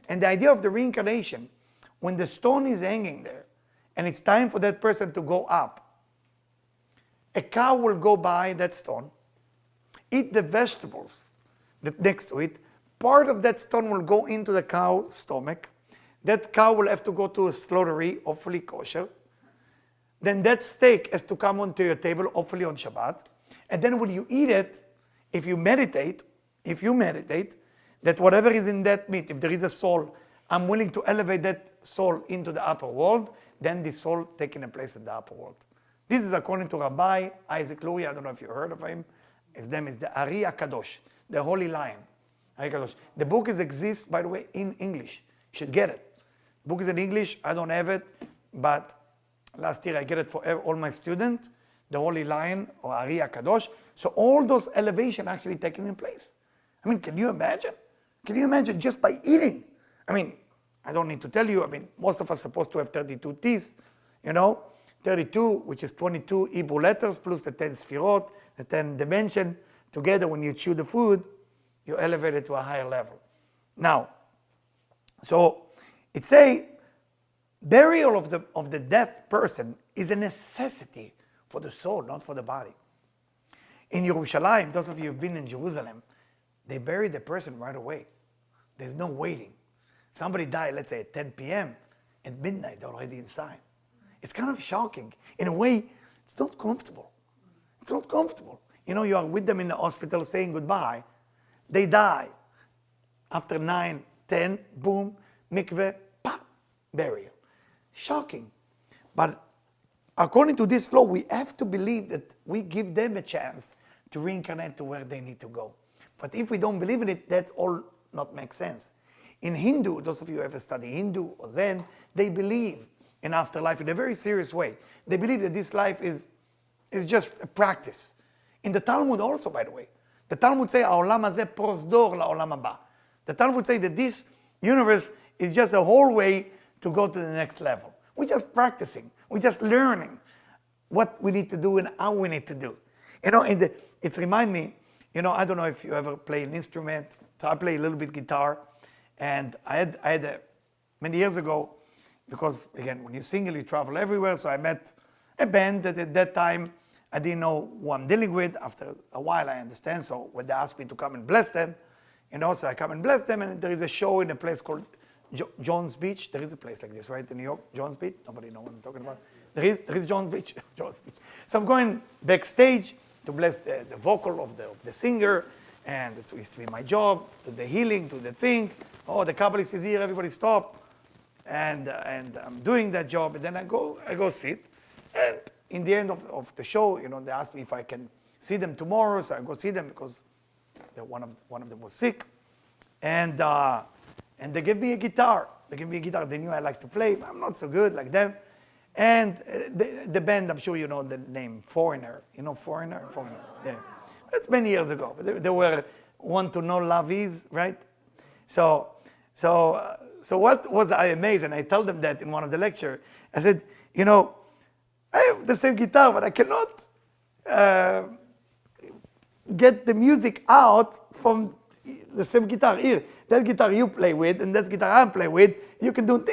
And the idea of the reincarnation, when the stone is hanging there, and it's time for that person to go up, a cow will go by that stone, eat the vegetables that next to it. Part of that stone will go into the cow's stomach. That cow will have to go to a slaughtery, hopefully kosher. Then that steak has to come onto your table, hopefully on Shabbat. And then when you eat it, if you meditate, that whatever is in that meat, if there is a soul, I'm willing to elevate that soul into the upper world, then the soul taking a place in the upper world. This is according to Rabbi Isaac Luria. I don't know if you heard of him. His name is the Ari HaKadosh, the Holy Lion. The book exists, by the way, in English. You should get it. The book is in English. I don't have it, but last year I get it for all my students, the Holy Lion or Ari HaKadosh. So all those elevations actually taking in place. I mean, can you imagine? Can you imagine just by eating? I mean, I don't need to tell you. I mean, most of us are supposed to have 32 teeth, 32, which is 22 Hebrew letters, plus the 10 sfirot, the 10 dimension. Together, when you chew the food, you elevate it to a higher level. Now, so it's a burial of the dead person is a necessity for the soul, not for the body. In Yerushalayim, those of you who've been in Jerusalem, they bury the person right away. There's no waiting. Somebody died, let's say at 10 p.m. At midnight, they're already inside. It's kind of shocking. In a way, it's not comfortable. It's not comfortable. You are with them in the hospital saying goodbye. They die. After 9, 10, boom, mikveh, pop, burial. Shocking. But according to this law, we have to believe that we give them a chance to reincarnate to where they need to go. But if we don't believe in it, that's all not makes sense. In Hindu, those of you who ever study Hindu or Zen, they believe in afterlife in a very serious way. They believe that this life is just a practice. In the Talmud also, by the way, the Talmud say, "Ha'olam hazeh prosdor la'olam haba." The Talmud say that this universe is just a whole way to go to the next level. We're just practicing. We're just learning what we need to do and how we need to do. And it reminds me, I don't know if you ever play an instrument. So I play a little bit guitar. And I had many years ago, because again, when you're single, you travel everywhere. So I met a band that at that time I didn't know who I'm dealing with. After a while, I understand. So when they asked me to come and bless them, so I come and bless them. And there is a show in a place called Jones Beach. There is a place like this, right, in New York, Jones Beach. Nobody knows what I'm talking about. There is Jones Beach. Jones Beach. So I'm going backstage to bless the vocal of the singer, and it used to be my job, to the healing, to the thing. Oh, the Kabbalist is here, everybody stop. And I'm doing that job, and then I go sit. And in the end of the show, they asked me if I can see them tomorrow, so I go see them because one of them was sick. And they gave me a guitar. They knew I like to play. I'm not so good like them. And the band, I'm sure you know the name, Foreigner. You know Foreigner? Foreigner, yeah. That's many years ago. They were Want to Know Love Is, right? So what was I amazed, and I told them that in one of the lecture. I said, I have the same guitar, but I cannot get the music out from the same guitar. Here, that guitar you play with, and that guitar I play with, you can do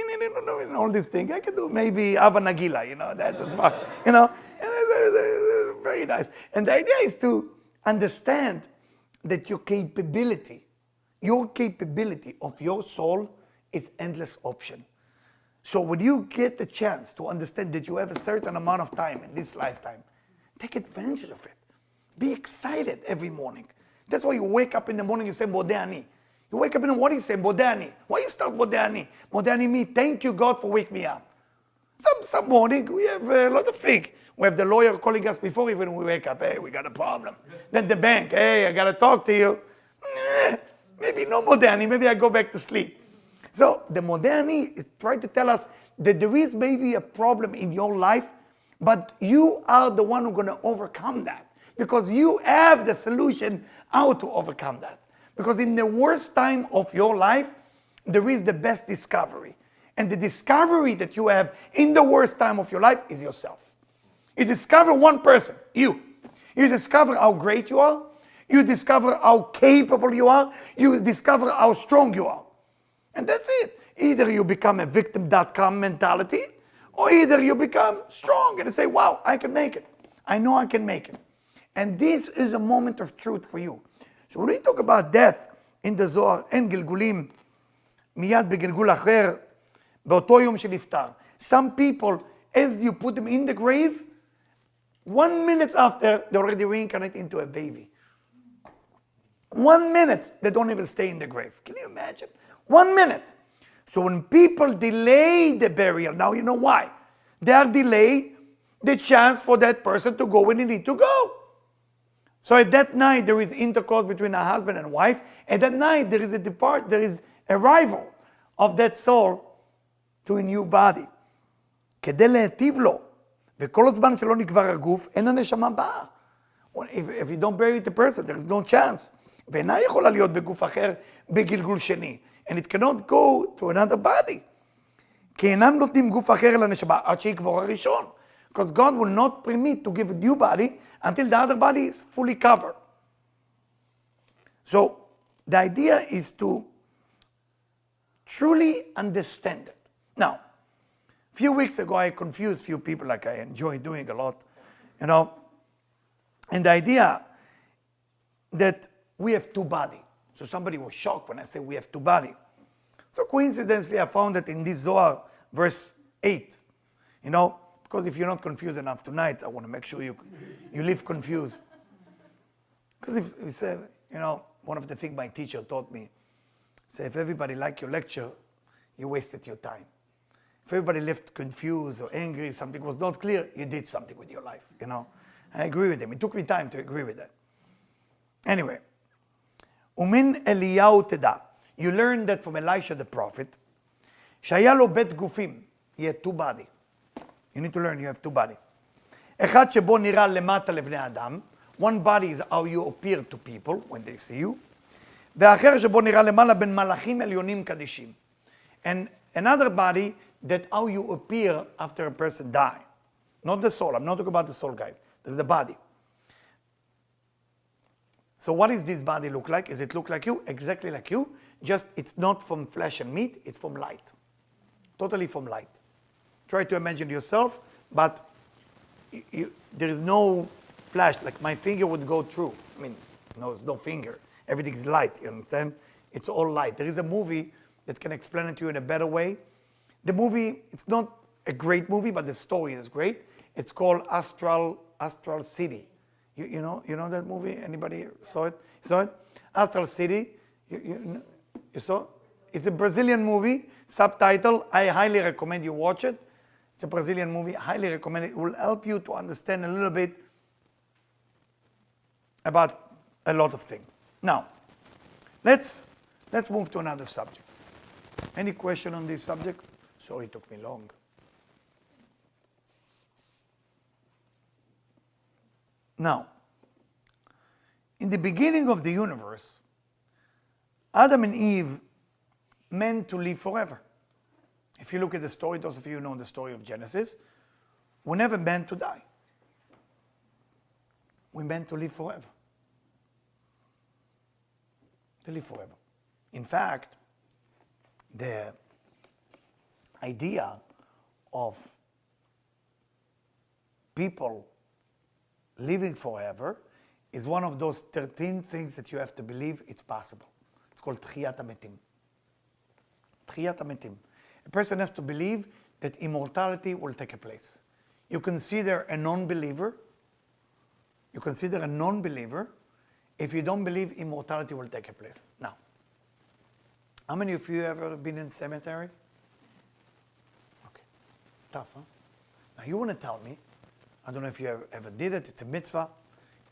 all these things. I can do maybe Ava Nagila, that's as far, and very nice. And the idea is to understand that your capability of your soul is endless option. So when you get the chance to understand that you have a certain amount of time in this lifetime, take advantage of it. Be excited every morning. That's why you wake up in the morning, you say, Modeh Ani. You wake up in the morning, you say, Modeh Ani. Why you start Modeh Ani? Modeh Ani means, thank you, God, for waking me up. Some morning, we have a lot of things. We have the lawyer calling us before even we wake up. Hey, we got a problem. Then the bank, hey, I got to talk to you. Maybe no Modeh Ani, maybe I go back to sleep. So the Modeh Ani is trying to tell us that there is maybe a problem in your life, but you are the one who's going to overcome that. Because you have the solution how to overcome that. Because in the worst time of your life, there is the best discovery. And the discovery that you have in the worst time of your life is yourself. You discover one person, you. You discover how great you are. You discover how capable you are. You discover how strong you are. And that's it. Either you become a victim.com mentality, or either you become strong and say, wow, I can make it. I know I can make it. And this is a moment of truth for you. So when we talk about death in the Zohar, אין גלגולים מיד בגלגול אחר באותו יום שנפטר. Some people, as you put them in the grave, 1 minute after, they already reincarnate into a baby. 1 minute, they don't even stay in the grave. Can you imagine? 1 minute. So when people delay the burial, now you know why. They are delaying the chance for that person to go when they need to go. So at that night, there is intercourse between a husband and wife. At that night, there is arrival of that soul to a new body. כדי להיטיב לו, וכל הזמן שלא נקבר הגוף, אין הנשמה באה. If you don't bury the person, there is no chance. ואינה יכולה להיות בגוף אחר בגלגול שני. And it cannot go to another body. כי אינם נותנים גוף אחר לנשמה עד שיקבור הראשון. Because God will not permit to give a new body until the other body is fully covered. So the idea is to truly understand it. Now, a few weeks ago, I confused few people, like I enjoy doing a lot, and the idea that we have two bodies. So somebody was shocked when I said we have two bodies. So coincidentally, I found that in this Zohar, verse 8, because if you're not confused enough tonight, I want to make sure you live confused. Because if you say, one of the things my teacher taught me, say if everybody liked your lecture, you wasted your time. If everybody left confused or angry, something was not clear, you did something with your life, I agree with him. It took me time to agree with that. Anyway, Umin Eliyahu Teda. You learn that from Elisha the prophet. שהיה לו בית גופים. He had two bodies. You need to learn you have two bodies. אחד שבו נראה למטה לבני אדם. One body is how you appear to people when they see you. ואחר שבו נראה למעלה בין מלאכים עליונים קדישים. And another body that how you appear after a person die. Not the soul. I'm not talking about the soul, guys. There's the body. So what does this body look like? Does it look like you? Exactly like you. Just it's not from flesh and meat. It's from light. Totally from light. try to imagine yourself, but there is no flash, like my finger would go through. I mean, no, there's no finger. Everything's light, you understand? It's all light. There is a movie that can explain it to you in a better way. The movie, it's not a great movie, but the story is great. It's called Astral City. You know that movie? Anybody saw it? Astral City. You saw? It's a Brazilian movie. Subtitle. I highly recommend you watch it. It's a Brazilian movie. Highly recommend it. It will help you to understand a little bit about a lot of things. Now, let's move to another subject. Any question on this subject? Sorry, it took me long. Now, in the beginning of the universe, Adam and Eve meant to live forever. If you look at the story, those of you who know the story of Genesis, we never meant to die. We meant to live forever. To live forever. In fact, the idea of people living forever is one of those 13 things that you have to believe it's possible. It's called Tchiyat HaMetim. Tchiyat HaMetim. A person has to believe that immortality will take a place. You consider a non-believer if you don't believe immortality will take a place. Now, how many of you have ever been in cemetery? Okay, tough, huh? Now you want to tell me, I don't know if you ever did it, it's a mitzvah.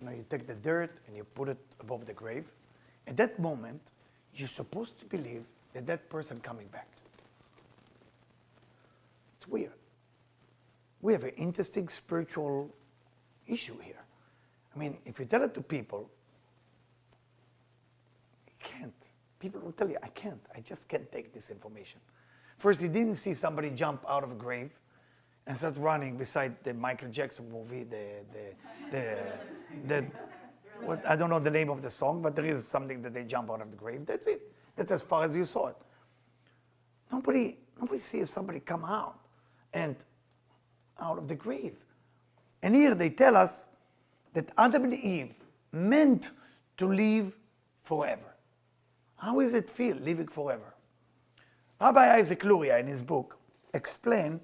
You take the dirt and you put it above the grave. At that moment, you're supposed to believe that person coming back. It's weird. We have an interesting spiritual issue here. I mean, if you tell it to people, you can't. People will tell you, I just can't take this information. First, you didn't see somebody jump out of a grave and start running beside the Michael Jackson movie, what, I don't know the name of the song, but there is something that they jump out of the grave. That's it. That's as far as you saw it. Nobody sees somebody come out of the grave. And here they tell us that Adam and Eve meant to live forever. How does it feel, living forever? Rabbi Isaac Luria, in his book, explained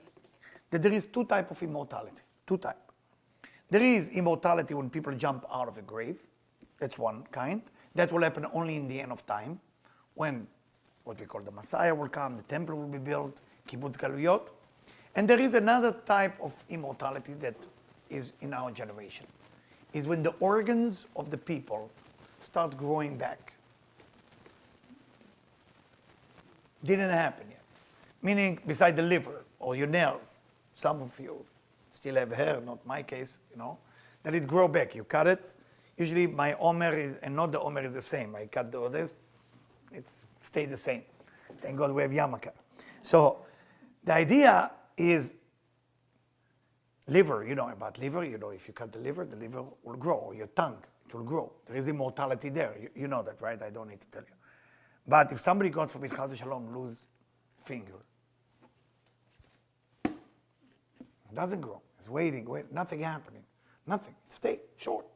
that there is two types of immortality. Two types. There is immortality when people jump out of a grave. That's one kind. That will happen only in the end of time, when what we call the Messiah will come, the temple will be built, kibbutz galuyot. And there is another type of immortality that is in our generation, is when the organs of the people start growing back. Didn't happen yet. Meaning, beside the liver or your nails, some of you still have hair, not my case, that it grow back. You cut it. Usually my omer is, and not the omer is the same. I cut the others, it stays the same. Thank God we have yarmulke. So the idea is liver, you know about liver, if you cut the liver will grow, or your tongue, it will grow. There is immortality there. You know that, right? I don't need to tell you. But if somebody, God forbid, Chas v'Shalom, lose finger, it doesn't grow. It's waiting, nothing happening. Nothing. It stays short.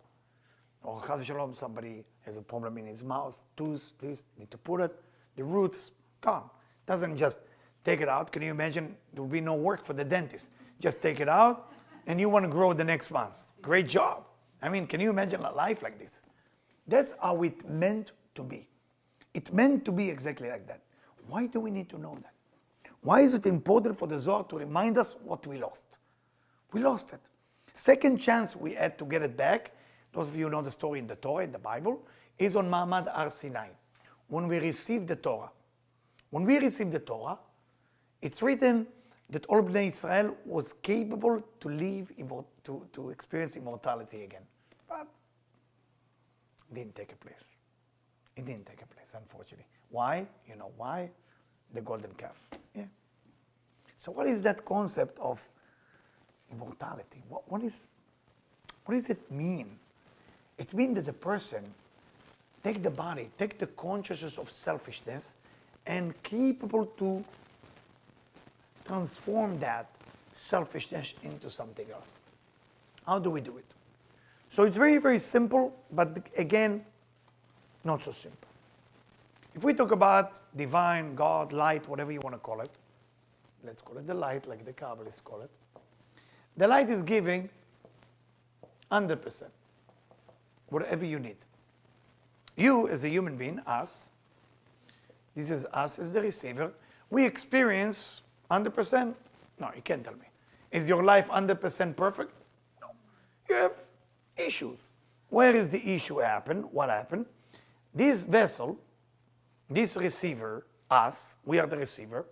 Or Chas v'Shalom, somebody has a problem in his mouth, tooth, this, need to put it, the roots gone. Doesn't just take it out. Can you imagine? There will be no work for the dentist. Just take it out, and you want to grow the next month. Great job. I mean, can you imagine a life like this? That's how it meant to be. It meant to be exactly like that. Why do we need to know that? Why is it important for the Zohar to remind us what we lost? We lost it. Second chance we had to get it back, those of you who know the story in the Torah, in the Bible, is on Ma'amad Har Sinai, when we received the Torah. When we received the Torah, it's written that all Bnei Israel was capable to live, to experience immortality again. But it didn't take a place. It didn't take a place, unfortunately. Why? You know why? The golden calf. Yeah. So what is that concept of immortality? What does it mean? It means that the person take the body, take the consciousness of selfishness, and capable to transform that selfishness into something else. How do we do it? So it's very, very simple, but again, not so simple. If we talk about divine, God, light, whatever you want to call it, let's call it the light, like the Kabbalists call it. The light is giving 100%, whatever you need. You, as a human being, us, this is us as the receiver, we experience 100%. No, you can't tell me. Is your life 100% perfect? No. You have issues. Where is the issue happen? What happened? This vessel, this receiver, us, we are the receiver,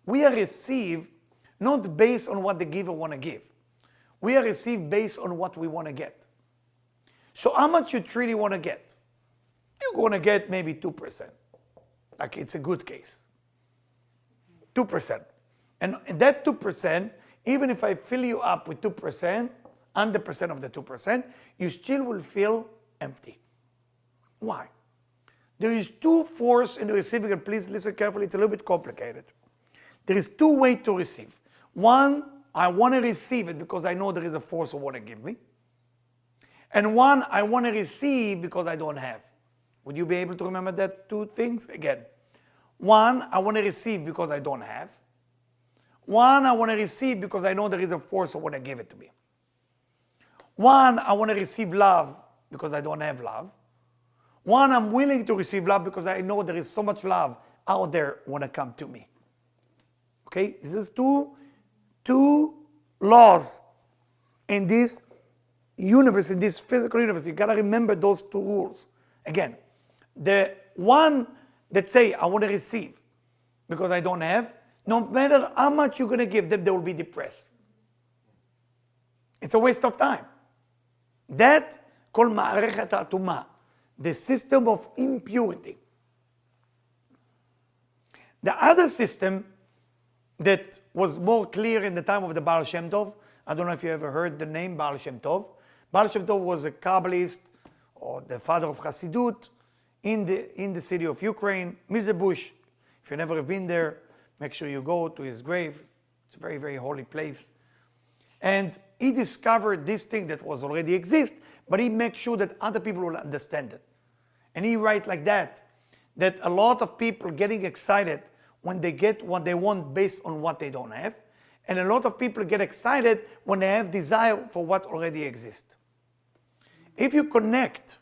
we are received not based on what the giver want to give. We are received based on what we want to get. So how much you truly want to get? You're going to get maybe 2%. Like it's a good case. 2%. And that 2%, even if I fill you up with 2%, 100% of the 2%, you still will feel empty. Why? There is two forces in the receiving, and please listen carefully, it's a little bit complicated. There is two ways to receive. One, I want to receive it because I know there is a force who want to give me. And one, I want to receive because I don't have. Would you be able to remember that two things? Again, one, I want to receive because I don't have. One, I want to receive because I know there is a force who want to give it to me. One, I want to receive love because I don't have love. One, I'm willing to receive love because I know there is so much love out there want to come to me. Okay, this is two laws in this universe, in this physical universe. You got to remember those two rules. Again, the one that say I want to receive because I don't have, no matter how much you're going to give them, they will be depressed. It's a waste of time. That called ma'arechet ha'tumah, the system of impurity. The other system that was more clear in the time of the Baal Shem Tov, I don't know if you ever heard the name Baal Shem Tov. Baal Shem Tov was a Kabbalist, or the father of Hasidut, in the city of Ukraine, Mizebush. If you never have been there, make sure you go to his grave. It's a very, very holy place. And he discovered this thing that was already exist, but he makes sure that other people will understand it. And he writes like that a lot of people getting excited when they get what they want based on what they don't have. And a lot of people get excited when they have desire for what already exists. If you connect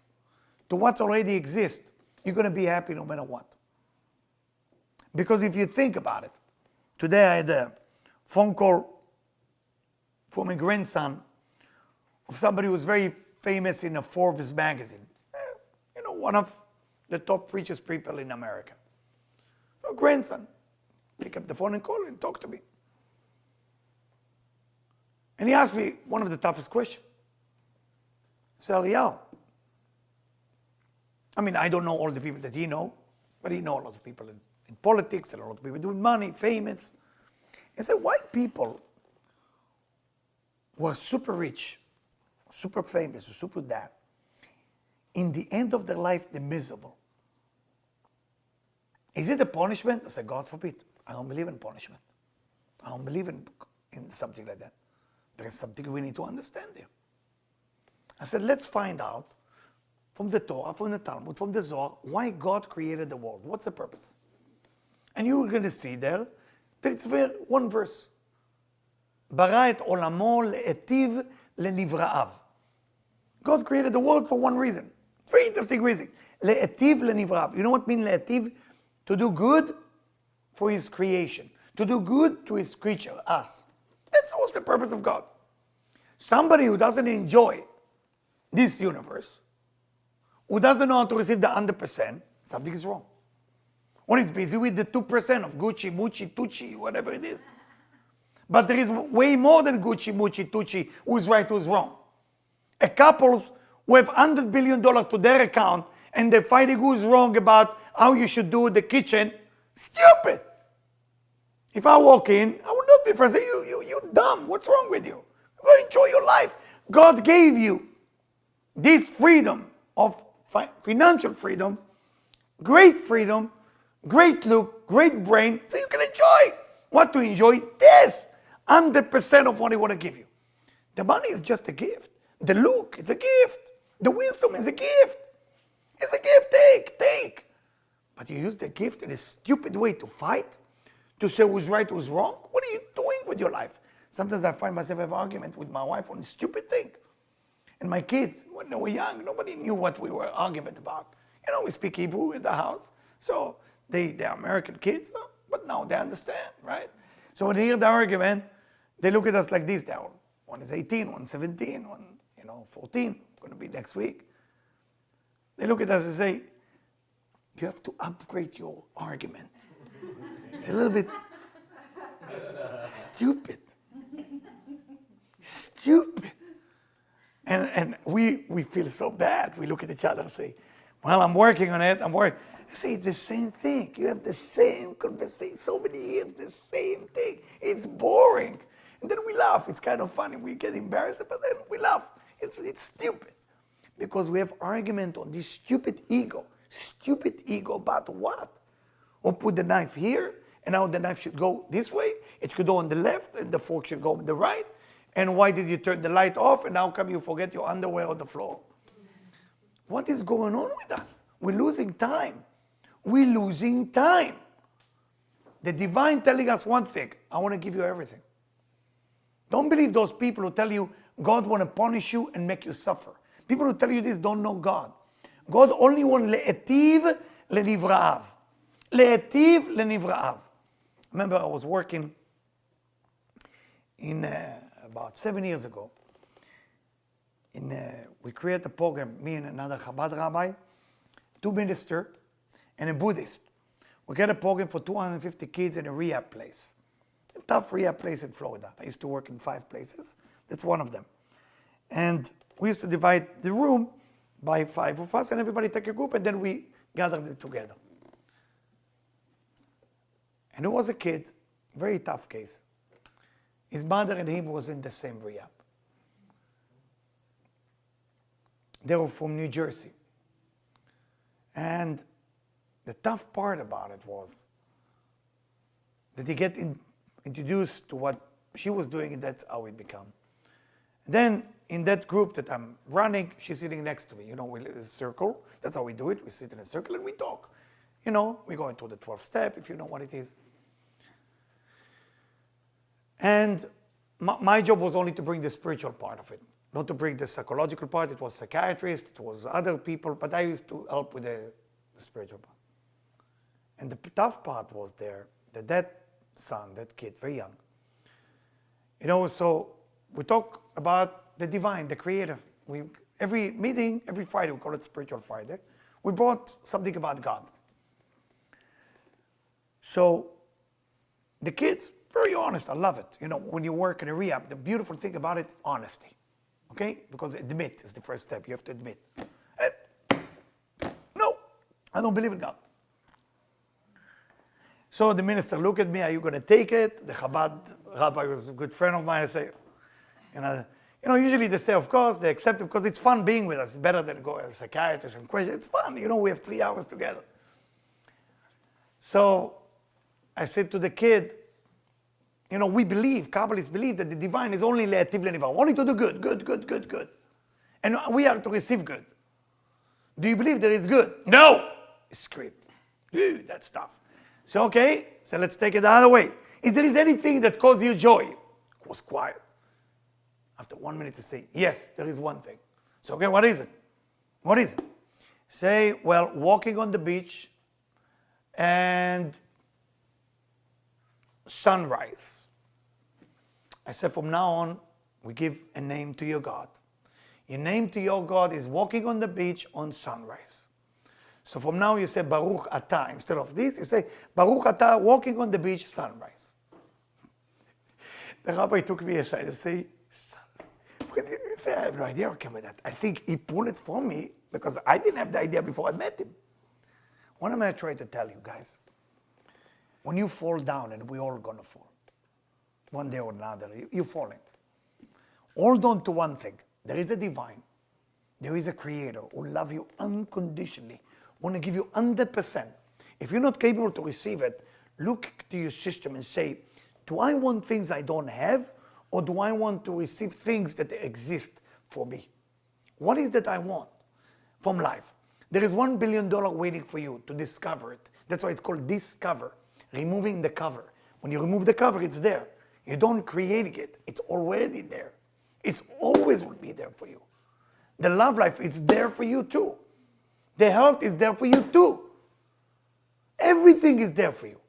to what already exists, you're going to be happy no matter what. Because if you think about it, today I had a phone call from a grandson of somebody who was very famous in a Forbes magazine. One of the top richest people in America. A grandson. Pick up the phone and call and talk to me. And he asked me one of the toughest questions. I said, Eliyahu, I mean, I don't know all the people that he know, but he know a lot of people in politics, and a lot of people doing money, famous. He said, why people who are super rich, super famous, or super that, in the end of their life, they're miserable? Is it a punishment? I said, God forbid. I don't believe in punishment. I don't believe in something like that. There is something we need to understand here. I said, let's find out from the Torah, from the Talmud, from the Zohar, why God created the world. What's the purpose? And you're going to see there, it's one verse. Bara et olamo le'etiv le'nivra'av. God created the world for one reason. Very interesting reason. Le'etiv le'nivra'av. You know what means le'etiv? To do good for his creation. To do good to his creature, us. That's what's the purpose of God. Somebody who doesn't enjoy this universe, who doesn't know how to receive the 100%, something is wrong. Or is busy with the 2% of Gucci, Mucci, Tucci, whatever it is. But there is way more than Gucci, Mucci, Tucci, who's right, who's wrong. A couples who have $100 billion to their account and they're fighting who's wrong about how you should do the kitchen, stupid. If I walk in, I would not be afraid. Say, you dumb. What's wrong with you? Go enjoy your life. God gave you this freedom of financial freedom, great look, great brain, so you can enjoy. What to enjoy? This. 100% of what he want to give you. The money is just a gift. The look, it's a gift. The wisdom is a gift. It's a gift, take. But you use the gift in a stupid way to fight, to say who's right, who's wrong. What are you doing with your life? Sometimes I find myself have argument with my wife on a stupid thing. And my kids, when they were young, nobody knew what we were arguing about. We speak Hebrew in the house. So they're American kids, but now they understand, right? So when they hear the argument, they look at us like this. One is 18, one 17, one 14, going to be next week. They look at us and say, you have to upgrade your argument. It's a little bit stupid. Stupid. And we feel so bad. We look at each other and say, well, I'm working on it. I say, it's the same thing. You have the same conversation, so many years, the same thing. It's boring. And then we laugh. It's kind of funny. We get embarrassed, but then we laugh. It's stupid. Because we have argument on this stupid ego. Stupid ego about what? Or put the knife here, and now the knife should go this way. It should go on the left, and the fork should go on the right. And why did you turn the light off, and how come you forget your underwear on the floor? What is going on with us? We're losing time. We're losing time. The divine telling us one thing, I want to give you everything. Don't believe those people who tell you God want to punish you and make you suffer. People who tell you this don't know God. God only wants le'etiv lenivraав. Le'etiv lenivraав. Remember, I was working in about 7 years ago. We created a program, me and another Chabad rabbi, 2 ministers, and a Buddhist. We get a program for 250 kids in a rehab place. A tough rehab place in Florida. I used to work in 5 places. That's one of them. And we used to divide the room by 5 of us, and everybody take a group, and then we gathered it together. And there was a kid, very tough case. His mother and him was in the same rehab. They were from New Jersey. And the tough part about it was that they get introduced to what she was doing, and that's how it became. Then in that group that I'm running, she's sitting next to me. We in a circle. That's how we do it. We sit in a circle and we talk. We go into the 12th step, if you know what it is. And my job was only to bring the spiritual part of it, not to bring the psychological part. It was psychiatrists, it was other people, but I used to help with the spiritual part. And the tough part was that son, that kid, very young. So we talk about the divine, the creator. Every meeting, every Friday, we call it Spiritual Friday, we brought something about God. So the kids, very honest, I love it. When you work in a rehab, the beautiful thing about it, honesty. Okay? Because admit is the first step. You have to admit. No, I don't believe in God. So the minister looked at me, are you going to take it? The Chabad rabbi was a good friend of mine. I say, usually they say, of course, they accept it because it's fun being with us. It's better than go as a psychiatrist and question. It's fun. We have 3 hours together. So I said to the kid, we believe, Kabbalists believe that the divine is only le'ativ lenivraав, only to do good. And we are to receive good. Do you believe there is good? No! Scream. That's tough. So okay, so let's take it the other way. Is there anything that causes you joy? It was quiet. After 1 minute to say, yes, there is one thing. So okay, what is it? What is it? Say, well, walking on the beach and sunrise. I said, from now on, we give a name to your God. Your name to your God is walking on the beach on sunrise. So from now you say Baruch Atah. Instead of this, you say Baruch Atah, walking on the beach, sunrise. The rabbi took me aside and said, I have no idea how came with that. I think he pulled it from me because I didn't have the idea before I met him. What am I trying to tell you guys? When you fall down, and we're all going to fall, one day or another, you're falling. Hold on to one thing. There is a divine. There is a creator who loves you unconditionally, want to give you 100%. If you're not capable to receive it, look to your system and say, Do I want things I don't have, or do I want to receive things that exist for me? What is that I want from life? There is $1 billion waiting for you to discover it. That's why it's called discover, removing the cover. When you remove the cover, it's there. You don't create it. It's already there. It's always will be there for you. The love life, it's there for you too. The health is there for you too. Everything is there for you.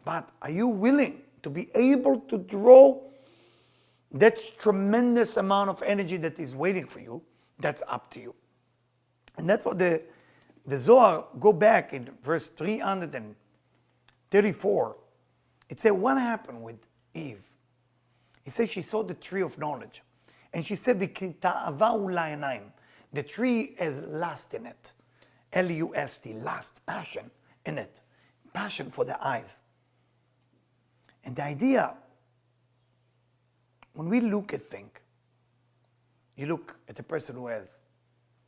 But are you willing to be able to draw that tremendous amount of energy that is waiting for you? That's up to you. And that's what the Zohar, go back in verse 334. It said, what happened with Eve? It says she saw the tree of knowledge. And she said, the tree has lust in it. L-U-S-T, lust, passion in it. Passion for the eyes. And the idea, when we look at things, you look at a person who has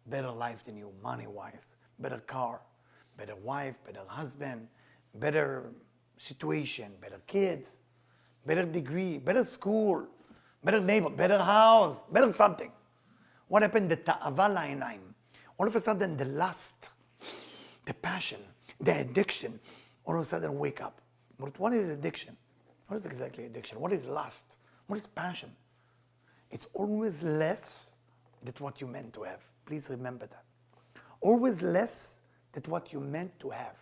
better life than you, money-wise, better car, better wife, better husband, better situation, better kids, better degree, better school, better neighbor, better house, better something. What happened? The ta'ava la'inaim. All of a sudden, the lust, the passion, the addiction, all of a sudden wake up. But what is addiction? What is exactly addiction? What is lust? What is passion? It's always less than what you meant to have. Please remember that. Always less than what you meant to have.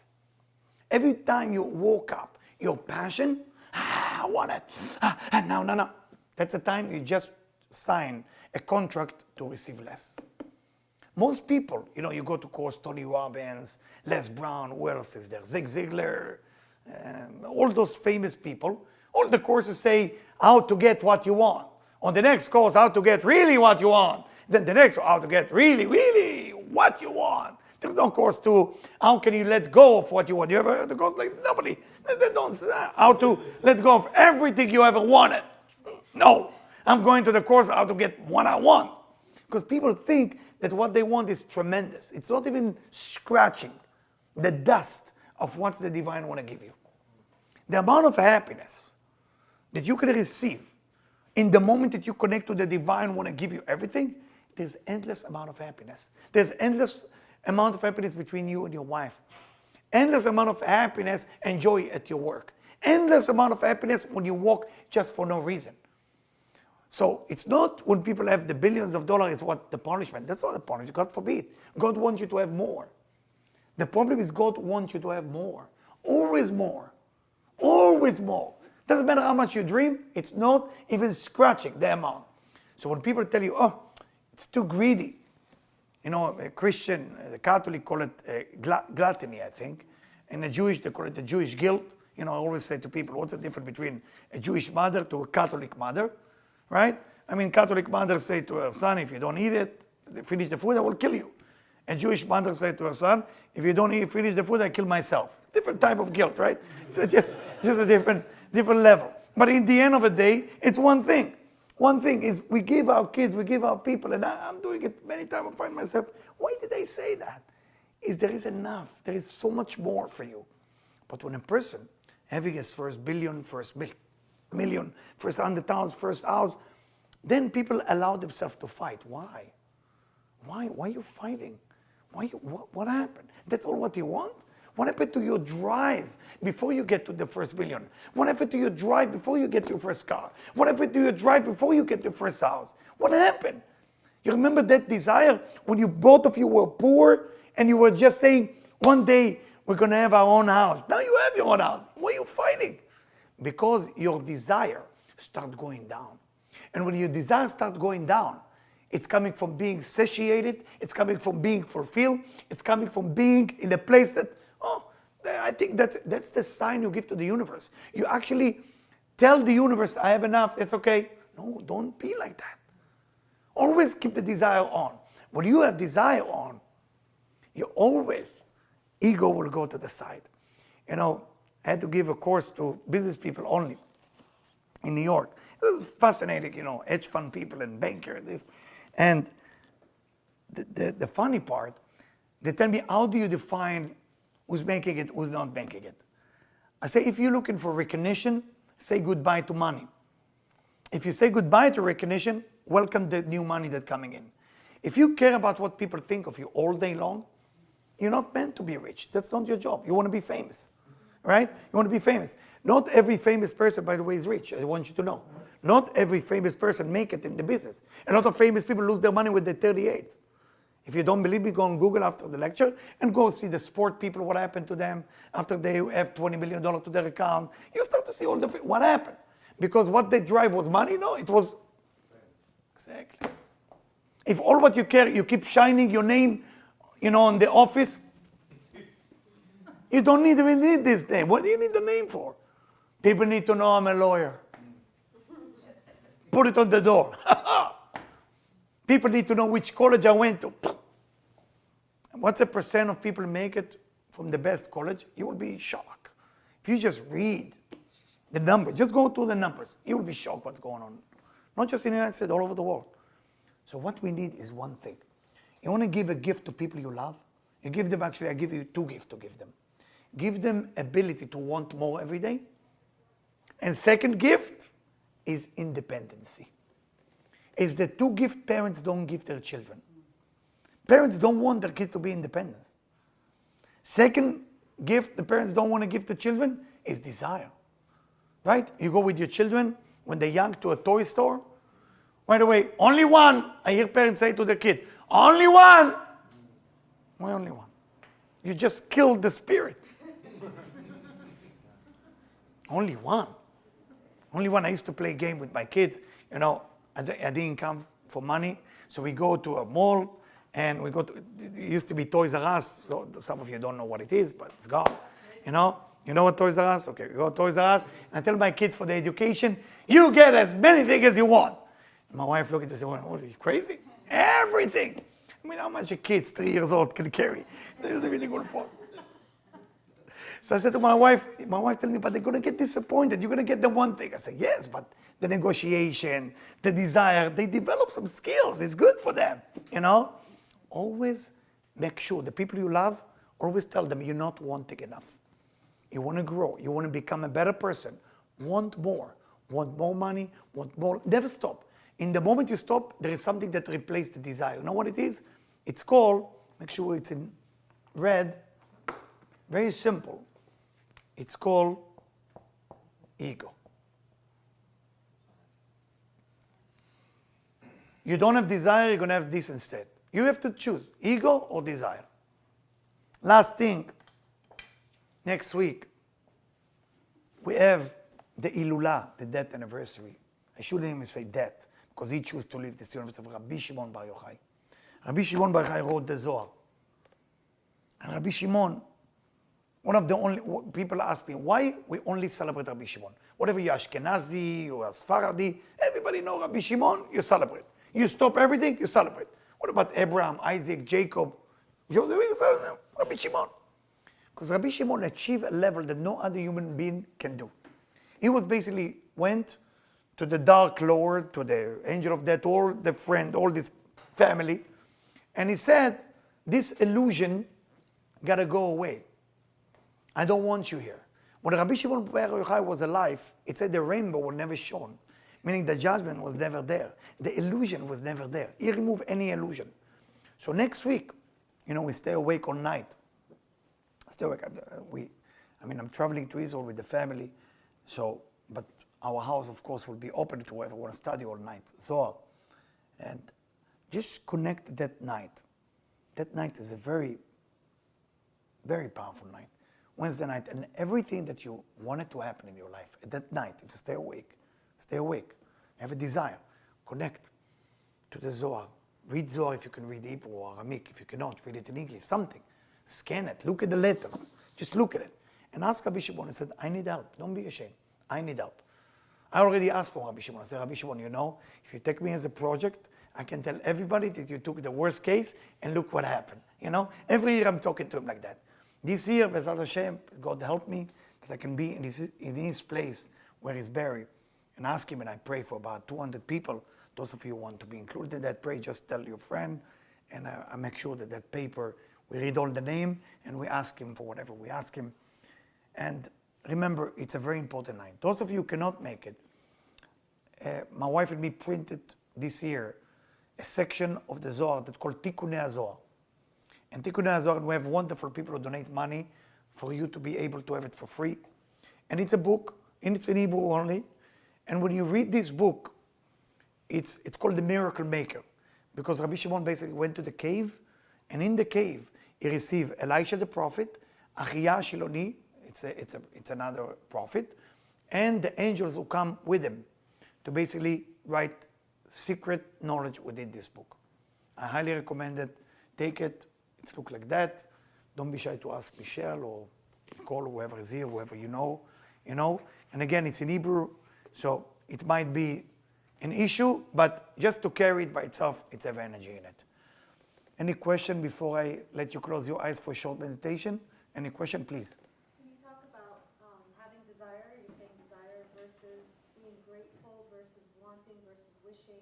Every time you woke up, your passion, I want it, no. That's the time you just sign a contract to receive less. Most people, you go to course, Tony Robbins, Les Brown, who else is there? Zig Ziglar, all those famous people. All the courses say how to get what you want. On the next course, how to get really what you want. Then the next, how to get really, really what you want. There's no course to how can you let go of what you want. You ever heard the course like nobody? They don't say how to let go of everything you ever wanted. No, I'm going to the course how to get what I want. Because people think that what they want is tremendous. It's not even scratching the dust of what the divine want to give you. The amount of happiness that you can receive in the moment that you connect to the divine want to give you everything, there's endless amount of happiness. There's endless amount of happiness between you and your wife. Endless amount of happiness and joy at your work. Endless amount of happiness when you walk just for no reason. So it's not when people have the billions of dollars is what the punishment. That's not the punishment. God forbid. God wants you to have more. The problem is God wants you to have more. Always more. Always more. Doesn't matter how much you dream, it's not even scratching the amount. So when people tell you, oh, it's too greedy, a Christian, the Catholic call it gluttony, I think, and the Jewish, they call it the Jewish guilt. I always say to people, what's the difference between a Jewish mother to a Catholic mother, right? Catholic mother say to her son, if you don't eat it, finish the food, I will kill you. A Jewish mother say to her son, if you don't finish the food, I kill myself. Different type of guilt, right? So just a different level. But in the end of the day, it's one thing. One thing is we give our kids, we give our people, and I'm doing it many times. I find myself, why did I say that? There is enough. There is so much more for you. But when a person having his first billion, first million, first 100,000, first house, then people allow themselves to fight. Why? Why are you fighting? What happened? That's all what you want? What happened to your drive before you get to the first billion? What happened to your drive before you get your first car? What happened to your drive before you get your first house? What happened? You remember that desire when you both of you were poor and you were just saying, one day we're going to have our own house. Now you have your own house. Why are you fighting? Because your desire starts going down. And when your desire starts going down, it's coming from being satiated. It's coming from being fulfilled. It's coming from being in a place that, I think that's the sign you give to the universe. You actually tell the universe, I have enough, it's okay. No, don't be like that. Always keep the desire on. When you have desire on, ego will go to the side. I had to give a course to business people only in New York. It was fascinating, hedge fund people and bankers, And the funny part, they tell me, how do you define who's making it, who's not making it? I say, if you're looking for recognition, say goodbye to money. If you say goodbye to recognition, welcome the new money that's coming in. If you care about what people think of you all day long, you're not meant to be rich. That's not your job. You want to be famous, right? You want to be famous. Not every famous person, by the way, is rich. I want you to know. Not every famous person make it in the business. A lot of famous people lose their money when they're 38. If you don't believe me, go on Google after the lecture and go see the sport people, what happened to them after they have $20 million to their account. You start to see all what happened. Because what they drive was money? No, it was... Exactly. If all what you care, you keep shining your name, on the office, you don't even need this name. What do you need the name for? People need to know I'm a lawyer. Put it on the door. People need to know which college I went to. What's the percent of people make it from the best college? You will be shocked. If you just read the numbers, just go through the numbers, you will be shocked what's going on. Not just in the United States, all over the world. So what we need is one thing. You want to give a gift to people you love? You give them, actually, I give you 2 gifts to give them. Give them ability to want more every day. And second gift is independency. It's the 2 gifts parents don't give their children. Parents don't want their kids to be independent. Second gift the parents don't want to give the children is desire. Right? You go with your children when they're young to a toy store. By the way, only one. I hear parents say to their kids, only one. Why only one? You just killed the spirit. Only one. Only one. I used to play a game with my kids. I didn't come for money. So we go to a mall and we go to, it used to be Toys R Us. So some of you don't know what it is, but it's gone. You know what Toys R Us? Okay, we go to Toys R Us. And I tell my kids for the education, you get as many things as you want. And my wife looked at me and said, well, what, are you crazy? Everything. I mean, how much a kid 3 years old can carry? There's everything going for. So I said to my wife told me, but they're going to get disappointed. You're going to get the one thing. I said, yes, but the negotiation, the desire, they develop some skills. It's good for them, Always make sure the people you love, always tell them you're not wanting enough. You want to grow. You want to become a better person. Want more money, want more. Never stop. In the moment you stop, there is something that replaces the desire. You know what it is? It's called, make sure it's in red, very simple. It's called ego. You don't have desire, you're going to have this instead. You have to choose ego or desire. Last thing, next week, we have the Ilula, the death anniversary. I shouldn't even say death, because he chose to leave this universe of Rabbi Shimon Bar Yochai. Rabbi Shimon Bar Yochai wrote the Zohar. And Rabbi Shimon, one of the only people ask me, why we only celebrate Rabbi Shimon? Whatever you're Ashkenazi, you're Sephardi, everybody know Rabbi Shimon, you celebrate. You stop everything, you celebrate. What about Abraham, Isaac, Jacob? Rabbi Shimon. Because Rabbi Shimon achieved a level that no other human being can do. He was basically went to the Dark Lord, to the angel of death, all the friend, all this family, and he said, this illusion gotta go away. I don't want you here. When Rabbi Shimon Bar Yochai was alive, it said the rainbow was never shown, meaning the judgment was never there. The illusion was never there. He removed any illusion. So next week, we stay awake all night. Stay awake. I'm traveling to Israel with the family, but our house, of course, will be open to whoever want to study all night. Zohar. And just connect that night. That night is a very, very powerful night. Wednesday night, and everything that you wanted to happen in your life at that night, if you stay awake, have a desire, connect to the Zohar. Read Zohar if you can read Hebrew or Aramaic. If you cannot, read it in English, something. Scan it, look at the letters, just look at it. And ask Rabbi Shimon, I said, I need help, don't be ashamed, I need help. I already asked for Rabbi Shimon. I said, Rabbi Shimon, if you take me as a project, I can tell everybody that you took the worst case and look what happened. Every year I'm talking to him like that. This year, B'ezrat Hashem, God help me that I can be in his place where he's buried and ask him, and I pray for about 200 people. Those of you who want to be included in that prayer, just tell your friend, and I make sure that paper, we read all the name, and we ask him for whatever we ask him. And remember, it's a very important night. Those of you who cannot make it, my wife and me printed this year a section of the Zohar that's called Tikkunei Zohar. And Tikkunei Zohar, we have wonderful people who donate money for you to be able to have it for free. And it's a book, and it's in Hebrew only. And when you read this book, it's called the Miracle Maker, because Rabbi Shimon basically went to the cave, and in the cave he received Elisha the prophet, Achiyah Shiloni, it's another prophet, and the angels who come with him to basically write secret knowledge within this book. I highly recommend it. Take it. It's look like that. Don't be shy to ask Michelle or call whoever is here, whoever you know. And again, it's in Hebrew, so it might be an issue, but just to carry it by itself, it's have energy in it. Any question before I let you close your eyes for a short meditation? Any question, please? Can you talk about having desire? You're saying desire versus being grateful versus wanting versus wishing.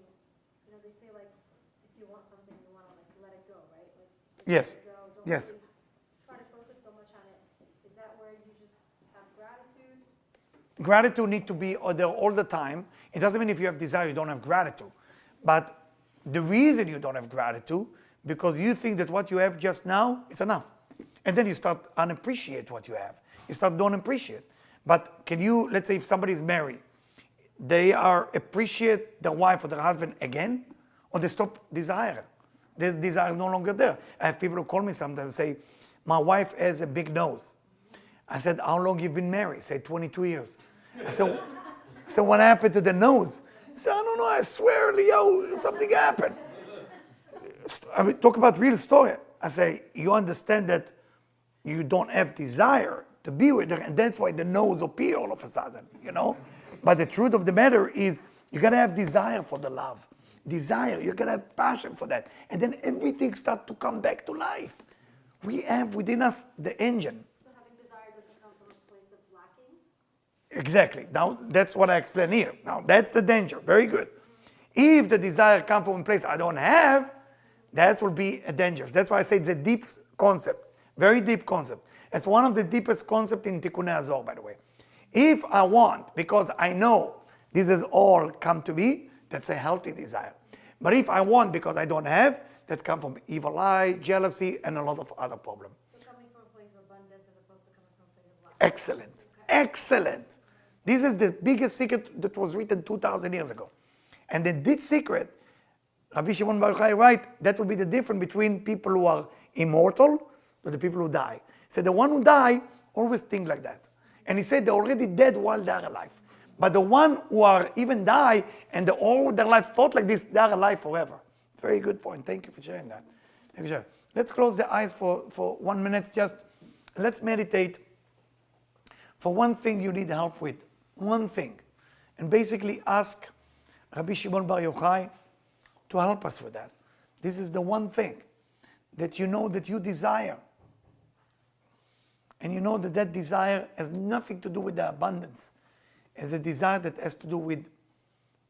You know, they say like, if you want something, you want to like let it go, right? Like, just Yes. let it go. Don't Yes. really try to focus so much on it. Is that where you just have gratitude? Gratitude need to be there all the time. It doesn't mean if you have desire, you don't have gratitude. But the reason you don't have gratitude, because you think that what you have just now, it's enough. And then you start unappreciate what you have. You start don't appreciate. But can you, let's say if somebody is married, they are appreciate their wife or their husband again, or they stop desire. The desire is no longer there. I have people who call me sometimes and say, my wife has a big nose. I said, how long you been married? Say 22 years. I said, so what happened to the nose? He said, I don't know, I swear, Leo, something happened. I mean, talk about real story. I say, you understand that you don't have desire to be with her, and that's why the nose appear all of a sudden, But the truth of the matter is, you gotta have desire for the love. Desire, you gotta have passion for that. And then everything starts to come back to life. We have within us the engine. So having desire doesn't come from a place of lacking? Exactly. Now, that's what I explain here. Now, that's the danger. Very good. If the desire comes from a place I don't have, that will be a danger. That's why I say it's a deep concept. Very deep concept. It's one of the deepest concepts in Tikkunei Zohar, by the way. If I want, because I know this has all come to me, that's a healthy desire. But if I want because I don't have, that comes from evil eye, jealousy, and a lot of other problems. So coming from a place of abundance as opposed to coming from a place of lack. Excellent. Excellent. This is the biggest secret that was written 2,000 years ago. And then this secret, Rabbi Shimon Bar Yochai writes, that will be the difference between people who are immortal to the people who die. So the one who die always think like that. And he said they're already dead while they're alive. But the one who are even die and all their life thought like this, they're alive forever. Very good point. Thank you for sharing that. Thank you, let's close the eyes for 1 minute. Just let's meditate. For one thing you need help with. One thing. And basically ask Rabbi Shimon Bar Yochai to help us with that. This is the one thing that you know that you desire. And you know that that desire has nothing to do with the abundance. It's a desire that has to do with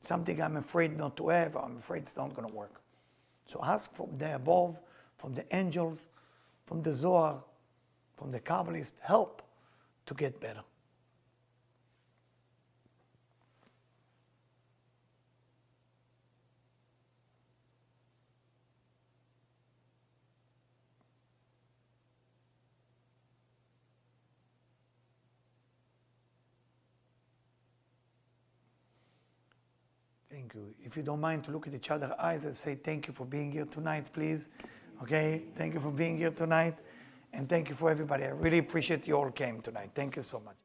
something I'm afraid not to have, or I'm afraid it's not going to work. So ask from the above, from the angels, from the Zohar, from the Kabbalist, help to get better. Thank you. If you don't mind to look at each other's eyes and say thank you for being here tonight, please. Okay? Thank you for being here tonight. And thank you for everybody. I really appreciate you all came tonight. Thank you so much.